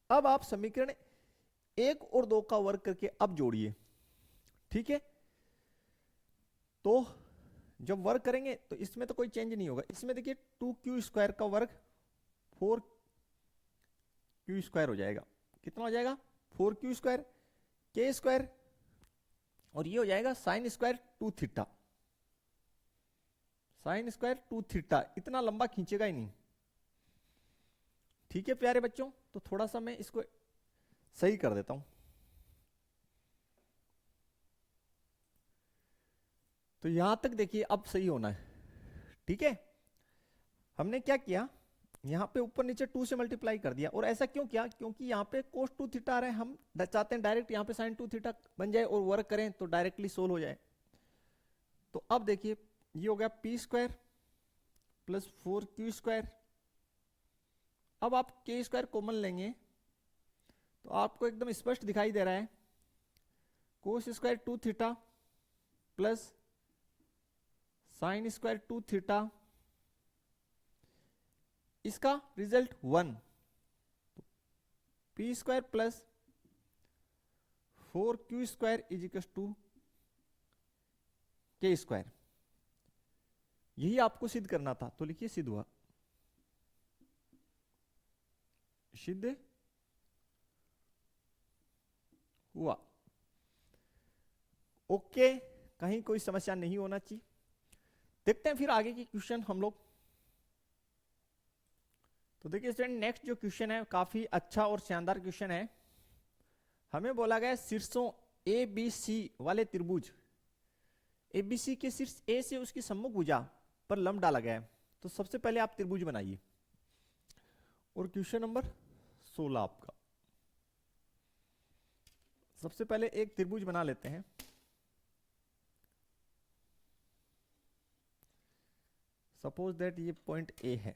[SPEAKER 1] अब आप समीकरण 1 और 2 का वर्ग करके अब जोड़िए, ठीक है, तो जब वर्क करेंगे तो इसमें तो कोई चेंज नहीं होगा। इसमें देखिए 2q² का वर्ग 4q² हो जाएगा। कितना हो जाएगा? 4q², k², और ये हो जाएगा sin² 2 थीटा। sin² 2 थीटा इतना लंबा खींचेगा ही नहीं। ठीक है प्यारे बच्चों, तो थोड़ा सा मैं इसको सही कर देता हूं। तो यहां तक देखिए अब सही होना है। ठीक है, हमने क्या किया, यहां पे ऊपर नीचे 2 से मल्टीप्लाई कर दिया। और ऐसा क्यों किया? क्योंकि यहाँ पे cos 2 थीटा आ रहा है, हम चाहते हैं डायरेक्ट यहाँ पे sin 2 थीटा बन जाए और वर्क करें तो डायरेक्टली सोल्व हो जाए। तो अब देखिए ये हो गया p² प्लस 4q²। अब आप k² कॉमन लेंगे तो आपको एकदम स्पष्ट दिखाई दे रहा है, cos² 2 theta plus sin² 2 theta, इसका result 1, p² plus 4q² is equal to k²। यही आपको सिद्ध करना था, तो लिखिए सिद्ध हुआ, सिद्ध हुआ। ओके, कहीं कोई समस्या नहीं होना चाहिए। देखते हैं फिर आगे की क्वेश्चन हम लोग। तो देखिए स्टूडेंट, नेक्स्ट जो क्वेश्चन है काफी अच्छा और शानदार क्वेश्चन है। हमें बोला गया शीर्षों ए बी सी वाले त्रिभुज एबीसी के शीर्ष ए से उसकी सम्मुख भुजा पर लंब डाला गया है। तो सबसे पहले आप त्रिभुज बनाइए, और क्वेश्चन नंबर 16 आपका। सबसे पहले एक त्रिभुज बना लेते हैं। सपोज दैट ये पॉइंट ए है,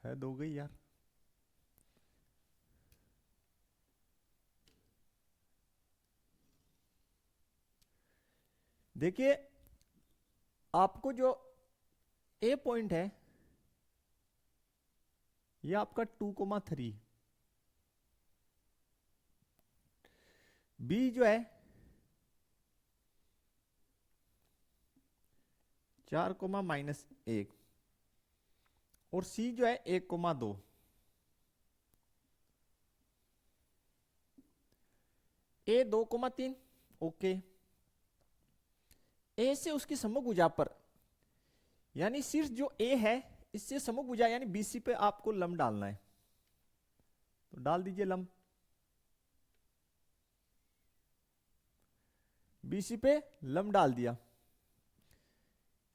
[SPEAKER 1] हद हो गई यार। देखिए आपको जो ए पॉइंट है ये आपका 2,3, बी जो है 4,-1, और सी जो है 1,2। ए 2,3, ओके। ए से उसकी सम्मुख भुजा पर, यानी शीर्ष जो ए है इससे सम्मुख भुजा यानी बीसी पे आपको लंब डालना है। तो डाल दीजिए लंब, बीसी पे लंब डाल दिया।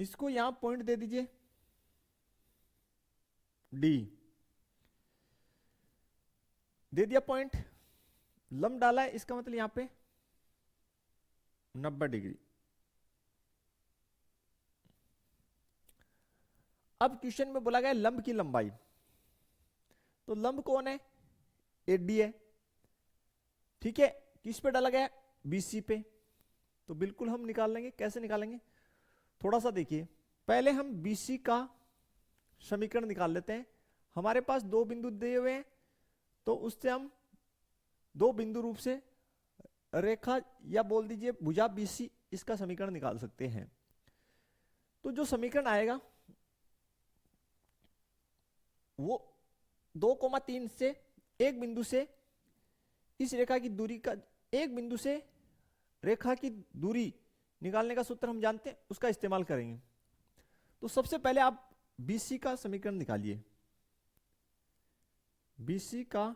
[SPEAKER 1] इसको यहां पॉइंट दे दीजिए डी, दे दिया पॉइंट, लंब डाला है, इसका मतलब यहां पे 90 डिग्री। अब क्वेश्चन में बोला गया लंब की लंबाई, तो लंब कौन है? एडी है। ठीक है, किस पे डाला गया? बीसी पे। तो बिल्कुल हम निकाल लेंगे। कैसे निकालेंगे? थोड़ा सा देखिए, पहले हम बीसी का समीकरण निकाल लेते हैं। हमारे पास दो बिंदु दिए हुए हैं, तो उससे हम दो बिंदु रूप से रेखा या बोल दीजिए भुजा बीसी, इसका समीकरण निकाल सकते हैं। तो जो समीकरण आएगा वो 2,3 से एक बिंदु से इस रेखा की दूरी का, एक बिंदु से रेखा की दूरी निकालने का सूत्र हम जानते हैं, उसका इस्तेमाल करेंगे। तो सबसे पहले आप बीसी का समीकरण निकालिए। बीसी का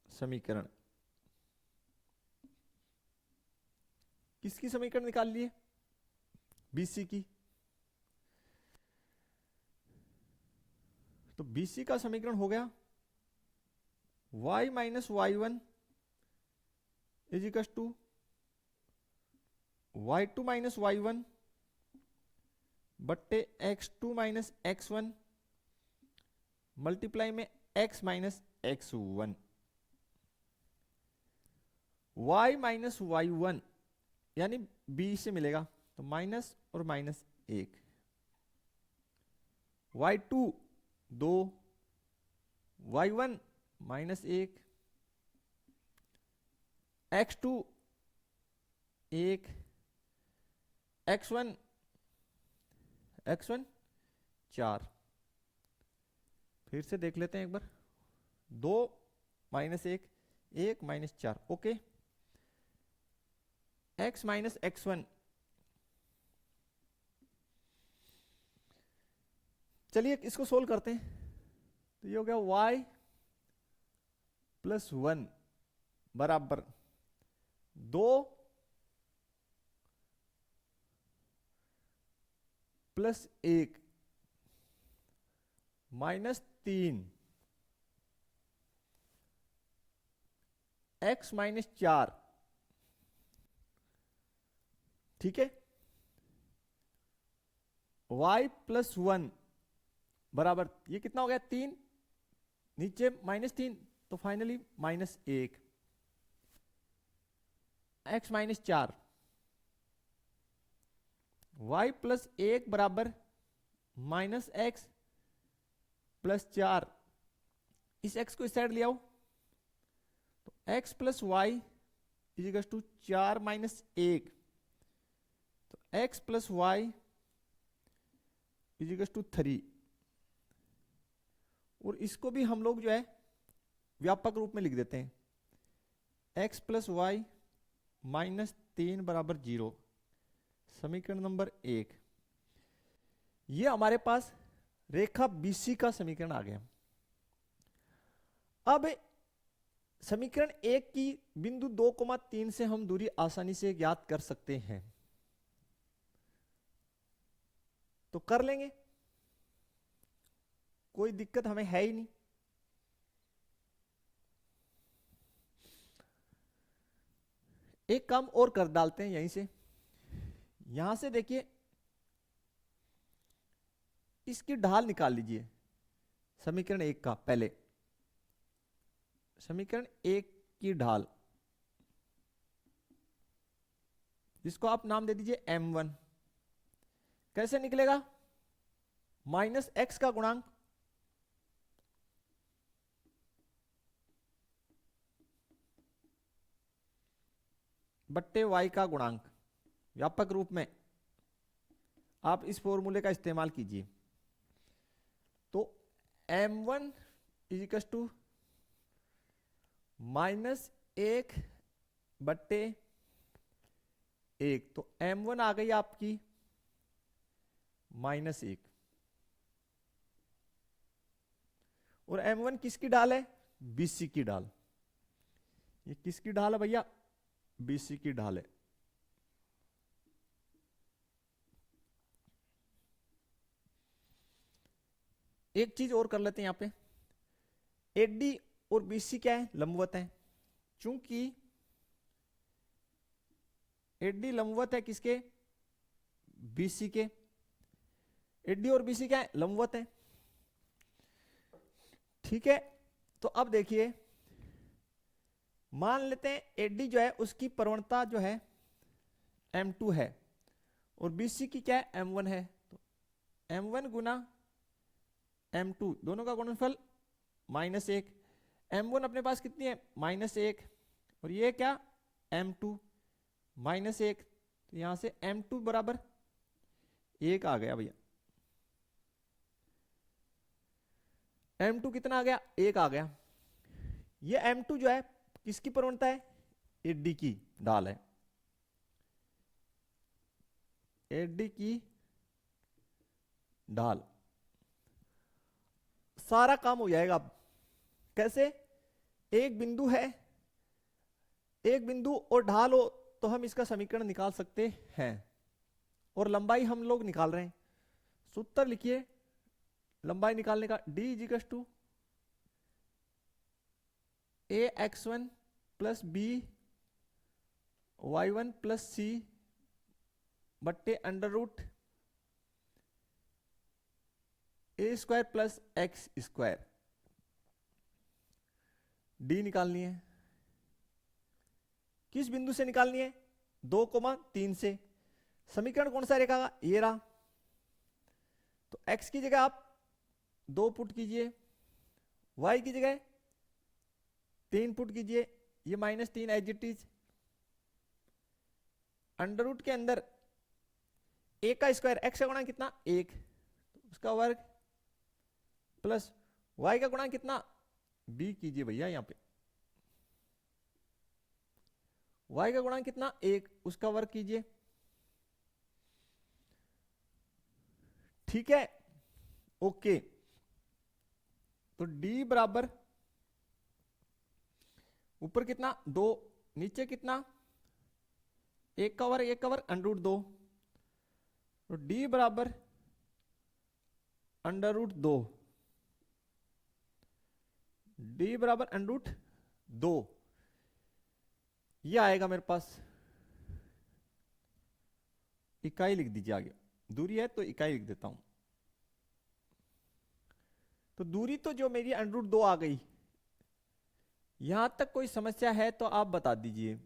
[SPEAKER 1] समीकरण, किसकी समीकरण निकाल लिए? बीसी की। तो बीसी का समीकरण हो गया y minus y1 is equal to y2 minus y1 बट्टे x2 माइनस x1 मल्टीप्लाई में x minus x1। y minus y1 यानी b से मिलेगा, तो माइनस और minus 1, y2 2 y1 minus 1 x2 1 x1 4। फिर से देख लेते हैं एक बार, 2 minus 1 1 minus 4। Okay, x minus x1, चलिए इसको सोल्व करते हैं। तो ये हो गया y प्लस 1 बराबर 2 प्लस 1 माइनस 3 x माइनस 4। ठीक है, y प्लस 1 बराबर, ये कितना हो गया 3, नीचे माइनस 3, तो finally minus 1 x minus 4। y plus 1 बराबर माइनस एक्स प्लस 4। इस x को इस साइड ले आओ, तो x plus y equal to 4 minus 1, तो x plus y equal to 3। और इसको भी हम लोग जो है व्यापक रूप में लिख देते हैं, x प्लस वाई माइनस 3 बराबर 0। समीकरण नंबर 1। ये हमारे पास रेखा BC का समीकरण आ गया। अब समीकरण 1 की बिंदु 2,3 से हम दूरी आसानी से ज्ञात कर सकते हैं, तो कर लेंगे, कोई दिक्कत हमें है ही नहीं। एक काम और कर डालते हैं यहीं से, यहां से देखिए इसकी ढाल निकाल लीजिए समीकरण 1 का। पहले समीकरण 1 की ढाल, जिसको आप नाम दे दीजिए m1, कैसे निकलेगा, माइनस एक्स का गुणांक बट्टे y का गुणांक। व्यापक रूप में आप इस फॉर्मूले का इस्तेमाल कीजिए, तो m1 इजिकल टू माइनस 1 बट्टे 1, तो m1 आ गई आपकी माइनस 1। और m1 किसकी ढाल है, BC की ढाल। ये किसकी ढाल है भैया, BC की ढाल है। एक चीज और कर लेते हैं यहां पे, AD और BC क्या है, लंबवत है। चूंकि AD लंबवत है किसके, BC के। AD और BC क्या है, लंबवत है। ठीक है, तो अब देखिए, मान लेते हैं AD जो है उसकी प्रवणता जो है m2 है, और BC की क्या है, m1 है। तो m1 गुना m2, दोनों का गुणनफल माइनस 1। m1 अपने पास कितनी है, माइनस 1, और ये क्या, m2 माइनस 1, तो यहां से m2 बराबर 1 आ गया भैया। m2 कितना आ गया, 1 आ गया। ये m2 जो है किसकी प्रवणता है, AD की ढाल है, AD की ढाल। सारा काम हो जाएगा। अब कैसे, एक बिंदु है, एक बिंदु और ढाल हो तो हम इसका समीकरण निकाल सकते हैं, और लंबाई हम लोग निकाल रहे हैं। सूत्र लिखिए लंबाई निकालने का, D equal to AX1 plus B Y1 plus C बट्टे under root A square plus x square. D निकालनी है, किस बिंदु से निकालनी है, 2,3 से। समीकरण कौन सा रहेगा, ये रहा। तो x की जगह आप 2 पुट कीजिए, y की जगह 3 पुट कीजिए, ये -3 as it is, under root के अंदर a का स्क्वायर, x का गुणा कितना 1, उसका वर्ग, प्लस y का गुणा कितना b कीजिए भैया, यहां पे y का गुणा कितना 1, उसका वर्ग कीजिए। ठीक है, ओके। तो d बराबर ऊपर कितना 2, नीचे कितना 1 का वर्ग, 1 का वर्ग अंडर रूट 2, तो d बराबर अंडर रूट 2, d बराबर अंडर रूट 2, ये आएगा मेरे पास। इकाई लिख दीजिए आगे, दूरी है तो इकाई लिख देता हूं। तो दूरी तो जो मेरी अंडर रूट 2 आ गई, यहां तक कोई समस्या है तो आप बता दीजिए।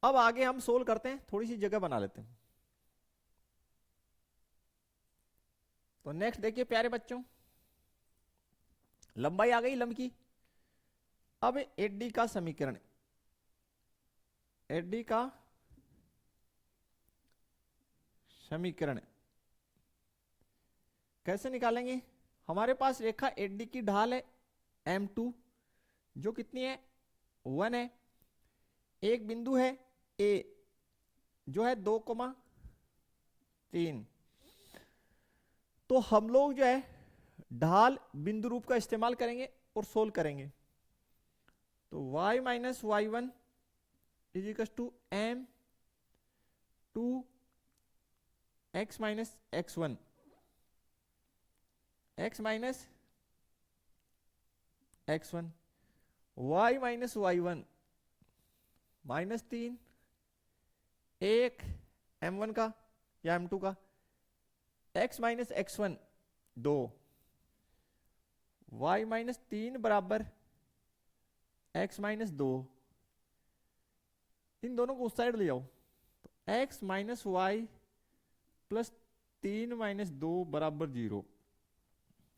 [SPEAKER 1] अब आगे हम सोल्व करते हैं, थोड़ी सी जगह बना लेते हैं। तो नेक्स्ट देखिए प्यारे बच्चों, लंबाई आ गई लंब की। अब एडी का समीकरण, एडी का समीकरण कैसे निकालेंगे? हमारे पास रेखा एडी की ढाल है m2, जो कितनी है 1 है। एक बिंदु है A जो है 2,3। तो हम लोग जो है ढाल बिंदु रूप का इस्तेमाल करेंगे और सोल्व करेंगे। तो y minus y1 is equal to m2 x minus x1, x minus x1, y minus y1 -3, एक m1 का या m2 का, x minus x1 2, y minus 3 बराबर x माइनस 2, इन दोनों को उस साइड ले जाओ। तो x minus y plus 3 minus 2 बराबर 0,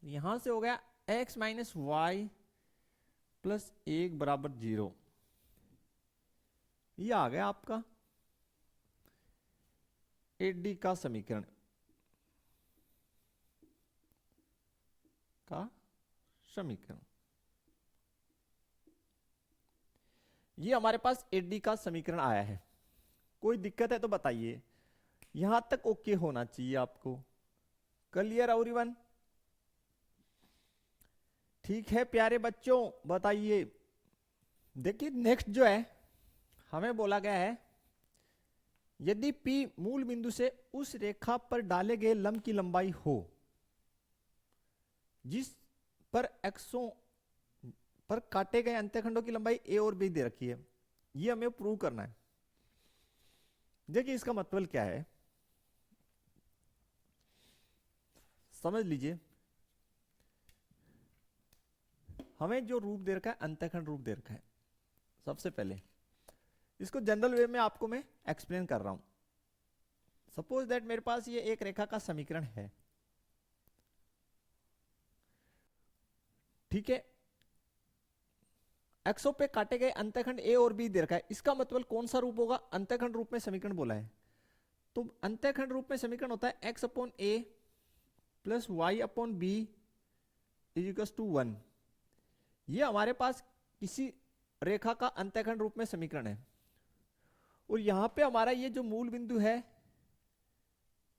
[SPEAKER 1] यहां से हो गया x माइनस वाई प्लस 1 बराबर 0। ये आ गया आपका एडी का समीकरण ये हमारे पास एडी का समीकरण आया है। कोई दिक्कत है तो बताइए, यहां तक ओके होना चाहिए आपको। Clear everyone? ठीक है प्यारे बच्चों, बताइए। देखिए नेक्स्ट जो है हमें बोला गया है, यदि P मूल बिंदु से उस रेखा पर डाले गए लंब की लंबाई हो जिस पर एक्सों पर काटे गए अंत्यखंडों की लंबाई A और B दे रखी है, ये हमें प्रूव करना है। देखिए इसका मतलब क्या है, समझ लीजिए। हमें जो रूप दे रखा है, अंत्यखंड रूप दे रखा है। सबसे पहले इसको जनरल वे में आपको मैं एक्सप्लेन कर रहा हूं। सपोज दैट मेरे पास ये एक रेखा का समीकरण है, ठीक है। एक्सों पे काटे गए अंत्यखंड ए और बी दे रखा है। इसका मतलब कौन सा रूप होगा? अंत्यखंड रूप में समीकरण बोला है, तो अंत्यखंड रूप में समीकरण होता है x upon a plus y upon b is equal to 1। ये हमारे पास किसी रेखा का अंत्यखंड रूप में समीकरण है। और यहां पे हमारा ये जो मूल बिंदु है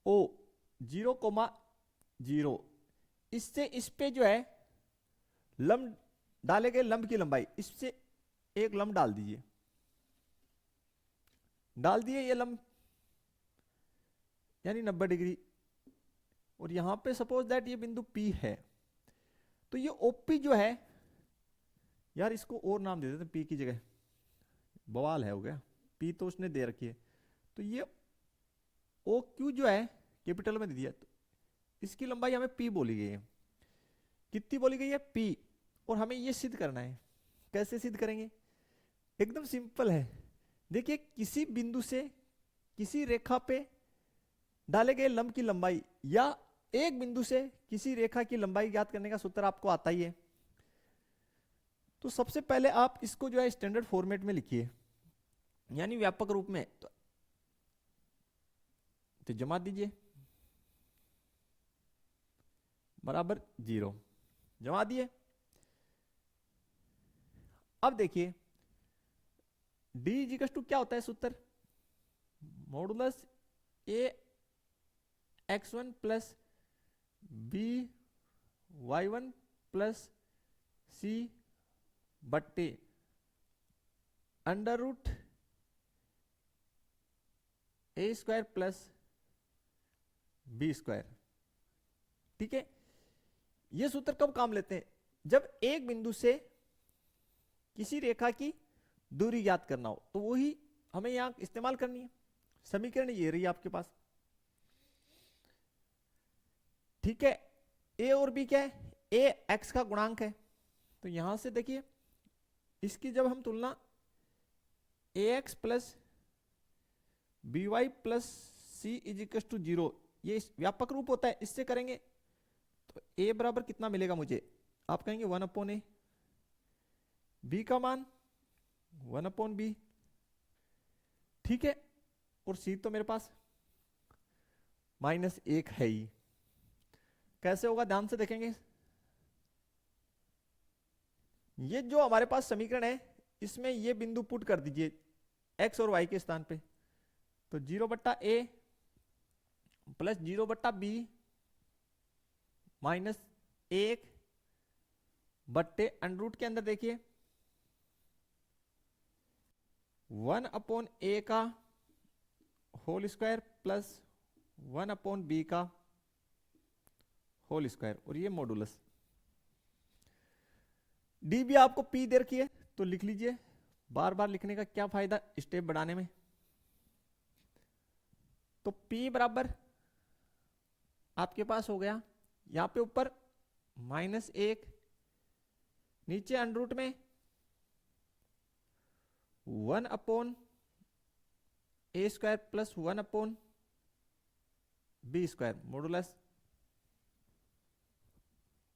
[SPEAKER 1] O 0,0, इससे इस पे जो है लंब डाले गए लंब की लंबाई, इससे एक लंब डाल दीजिए, डाल दिए ये लंब यानी 90 डिग्री। और यहां पे सपोज दैट ये बिंदु P है, तो ये OP जो है, यार इसको और नाम दे देते हैं P की जगह, बवाल है हो गया। P तो उसने दे रखी है, तो ये OQ जो है कैपिटल में दे दिया, तो इसकी लंबाई हमें P बोली गई है। कितनी बोली गई है? P। और हमें ये सिद्ध करना है। कैसे सिद्ध करेंगे? एकदम सिंपल है। देखिए किसी बिंदु से किसी रेखा पे डाले गए लंब की लंबाई या एक बिंदु से किसी रेखा की लंबाई ज्ञात करने का सूत्र आपको आता ही है। तो सबसे पहले आप इसको जो है स्टैंडर्ड फॉर्मेट में लिखिए, यानी व्यापक रूप में। तो जमा दीजिए, बराबर 0, जमा दिए। अब देखिए डी इजिकल्स टू क्या होता है सूत्र, modulus A x1 plus B y1 plus C बट्टे अंडर रूट ए स्क्वायर प्लस बी स्क्वायर। ठीक है, यह सूत्र कब काम लेते हैं, जब एक बिंदु से किसी रेखा की दूरी ज्ञात करना हो, तो वही हमें यहां इस्तेमाल करनी है। समीकरण ये रही आपके पास। ठीक है, ए और बी क्या है, ए एक्स का गुणांक है, तो यहां से देखिए इसकी जब हम तुलना A X plus B Y plus C is equal to 0, ये व्यापक रूप होता है, इससे करेंगे तो ए बराबर कितना मिलेगा मुझे, आप कहेंगे 1/a, बी का मान 1/b। ठीक है, और सी तो मेरे पास -1 है ही। कैसे होगा ध्यान से देखेंगे। ये जो हमारे पास समीकरण है इसमें ये बिंदु पुट कर दीजिए x और y के स्थान पे, तो 0/a प्लस 0/b -1 बट्टे अंडर रूट के अंदर देखिए 1/a का होल स्क्वायर प्लस 1/b का होल स्क्वायर, और ये मॉडुलस। डी भी आपको पी दे रखी है तो लिख लीजिए, बार बार लिखने का क्या फायदा स्टेप बढ़ाने में। तो P बराबर आपके पास हो गया, यहां पे ऊपर -1, नीचे अंडर रूट में 1/a square plus 1/b square modulus.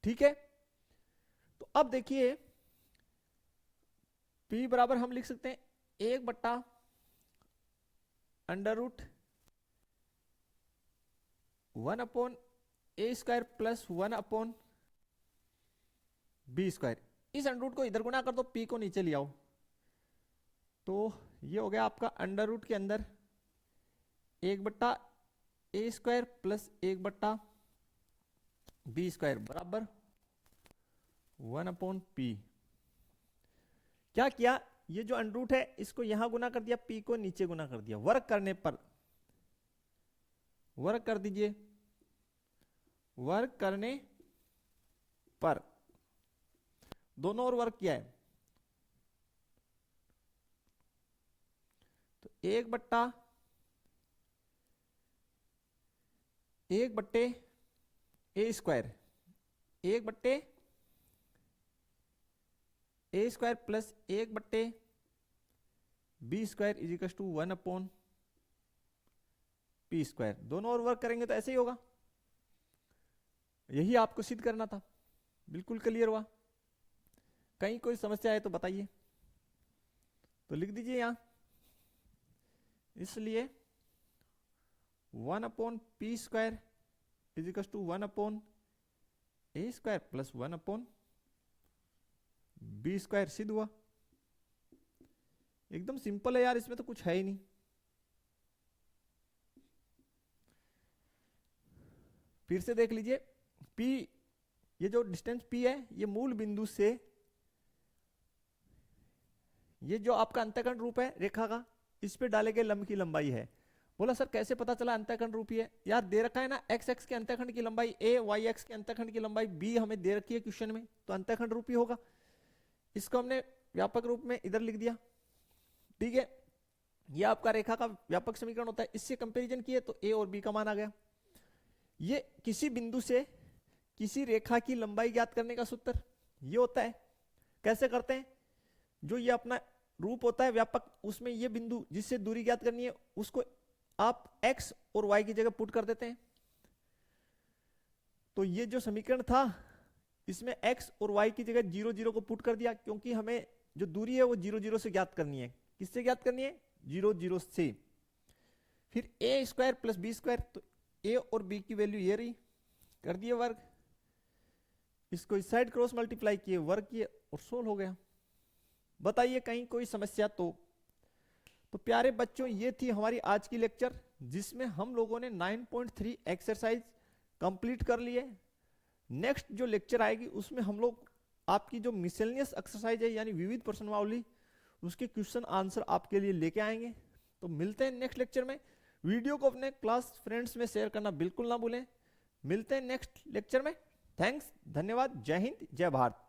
[SPEAKER 1] ठीक है, तो अब देखिए P बराबर हम लिख सकते हैं 1/√a square plus 1/b square. इस अंडर रूट को इधर गुना कर दो, P को नीचे ले आओ, तो ये हो गया आपका अंडर रूट के अंदर 1/a square plus 1/b square बराबर 1/p। क्या किया, ये जो अंडर रूट है इसको यहां गुना कर दिया, P को नीचे गुना कर दिया। वर्क करने पर, वर्क कर दीजिए, वर्क करने पर दोनों ओर वर्क किया है, तो 1/a square 1/a square plus 1/b square is equal to 1/p square. दोनों ओर वर्क करेंगे तो ऐसे ही होगा, यही आपको सिद्ध करना था। बिल्कुल क्लियर हुआ, कहीं कोई समस्या है तो बताइए। तो लिख दीजिए यहां, इसलिए 1/p square is equal to 1/a square plus 1/b square. सिद्ध हुआ, एकदम सिंपल है यार, इसमें तो कुछ है ही नहीं। फिर से देख लीजिए, P, ये जो डिस्टेंस P है, ये मूल बिंदु से ये जो आपका अंतःखंड रूप है रेखा का, इस पे डाले गए लंब की लंबाई है। बोला सर कैसे पता चला अंतःखंड रूपी है, यार दे रखा है ना x x के अंतःखंड की लंबाई a, y x के अंतःखंड की लंबाई b हमें दे रखी है क्वेश्चन में, तो अंतःखंड रूपी होगा। इसको हमने व्यापक रूप में इधर लिख दिया। ठीक है, ये आपका रेखा का व्यापक समीकरण होता है। इससे कंपैरिजन किए तो a और b का मान आ गया। ये किसी बिंदु से किसी रेखा की लंबाई ज्ञात करने का सूत्र ये होता है। कैसे करते हैं, जो ये अपना रूप होता है व्यापक, उसमें ये बिंदु जिससे दूरी ज्ञात करनी है उसको आप x और y की जगह पुट कर देते हैं। तो ये जो समीकरण था इसमें x और y की जगह 0 0 को पुट कर दिया, क्योंकि हमें जो दूरी है वो 0 0 से ज्ञात करनी है। किससे ज्ञात करनी है? 0 0 से। फिर a square plus B square, तो a और b की वैल्यू ये रही, कर दिए वर्ग, इसको इस साइड क्रॉस मल्टीप्लाई किए, वर्ग किए और सोल्व हो गया। बताइए कहीं कोई समस्या तो प्यारे बच्चों ये थी हमारी आज की लेक्चर, जिसमें हम लोगों ने 9.3 एक्सरसाइज कंप्लीट कर लिए। नेक्स्ट जो लेक्चर आएगी उसमें हम लोग आपकी जो मिसलेनियस एक्सरसाइज है यानी विविध प्रश्नावली, उसके क्वेश्चन आंसर आपके लिए लेके आएंगे। तो मिलते हैं नेक्स्ट लेक्चर में। वीडियो को अपने क्लास फ्रेंड्स में शेयर करना बिल्कुल ना भूलें। मिलते हैं नेक्स्ट लेक्चर में। थैंक्स, धन्यवाद, जय हिंद, जय भारत।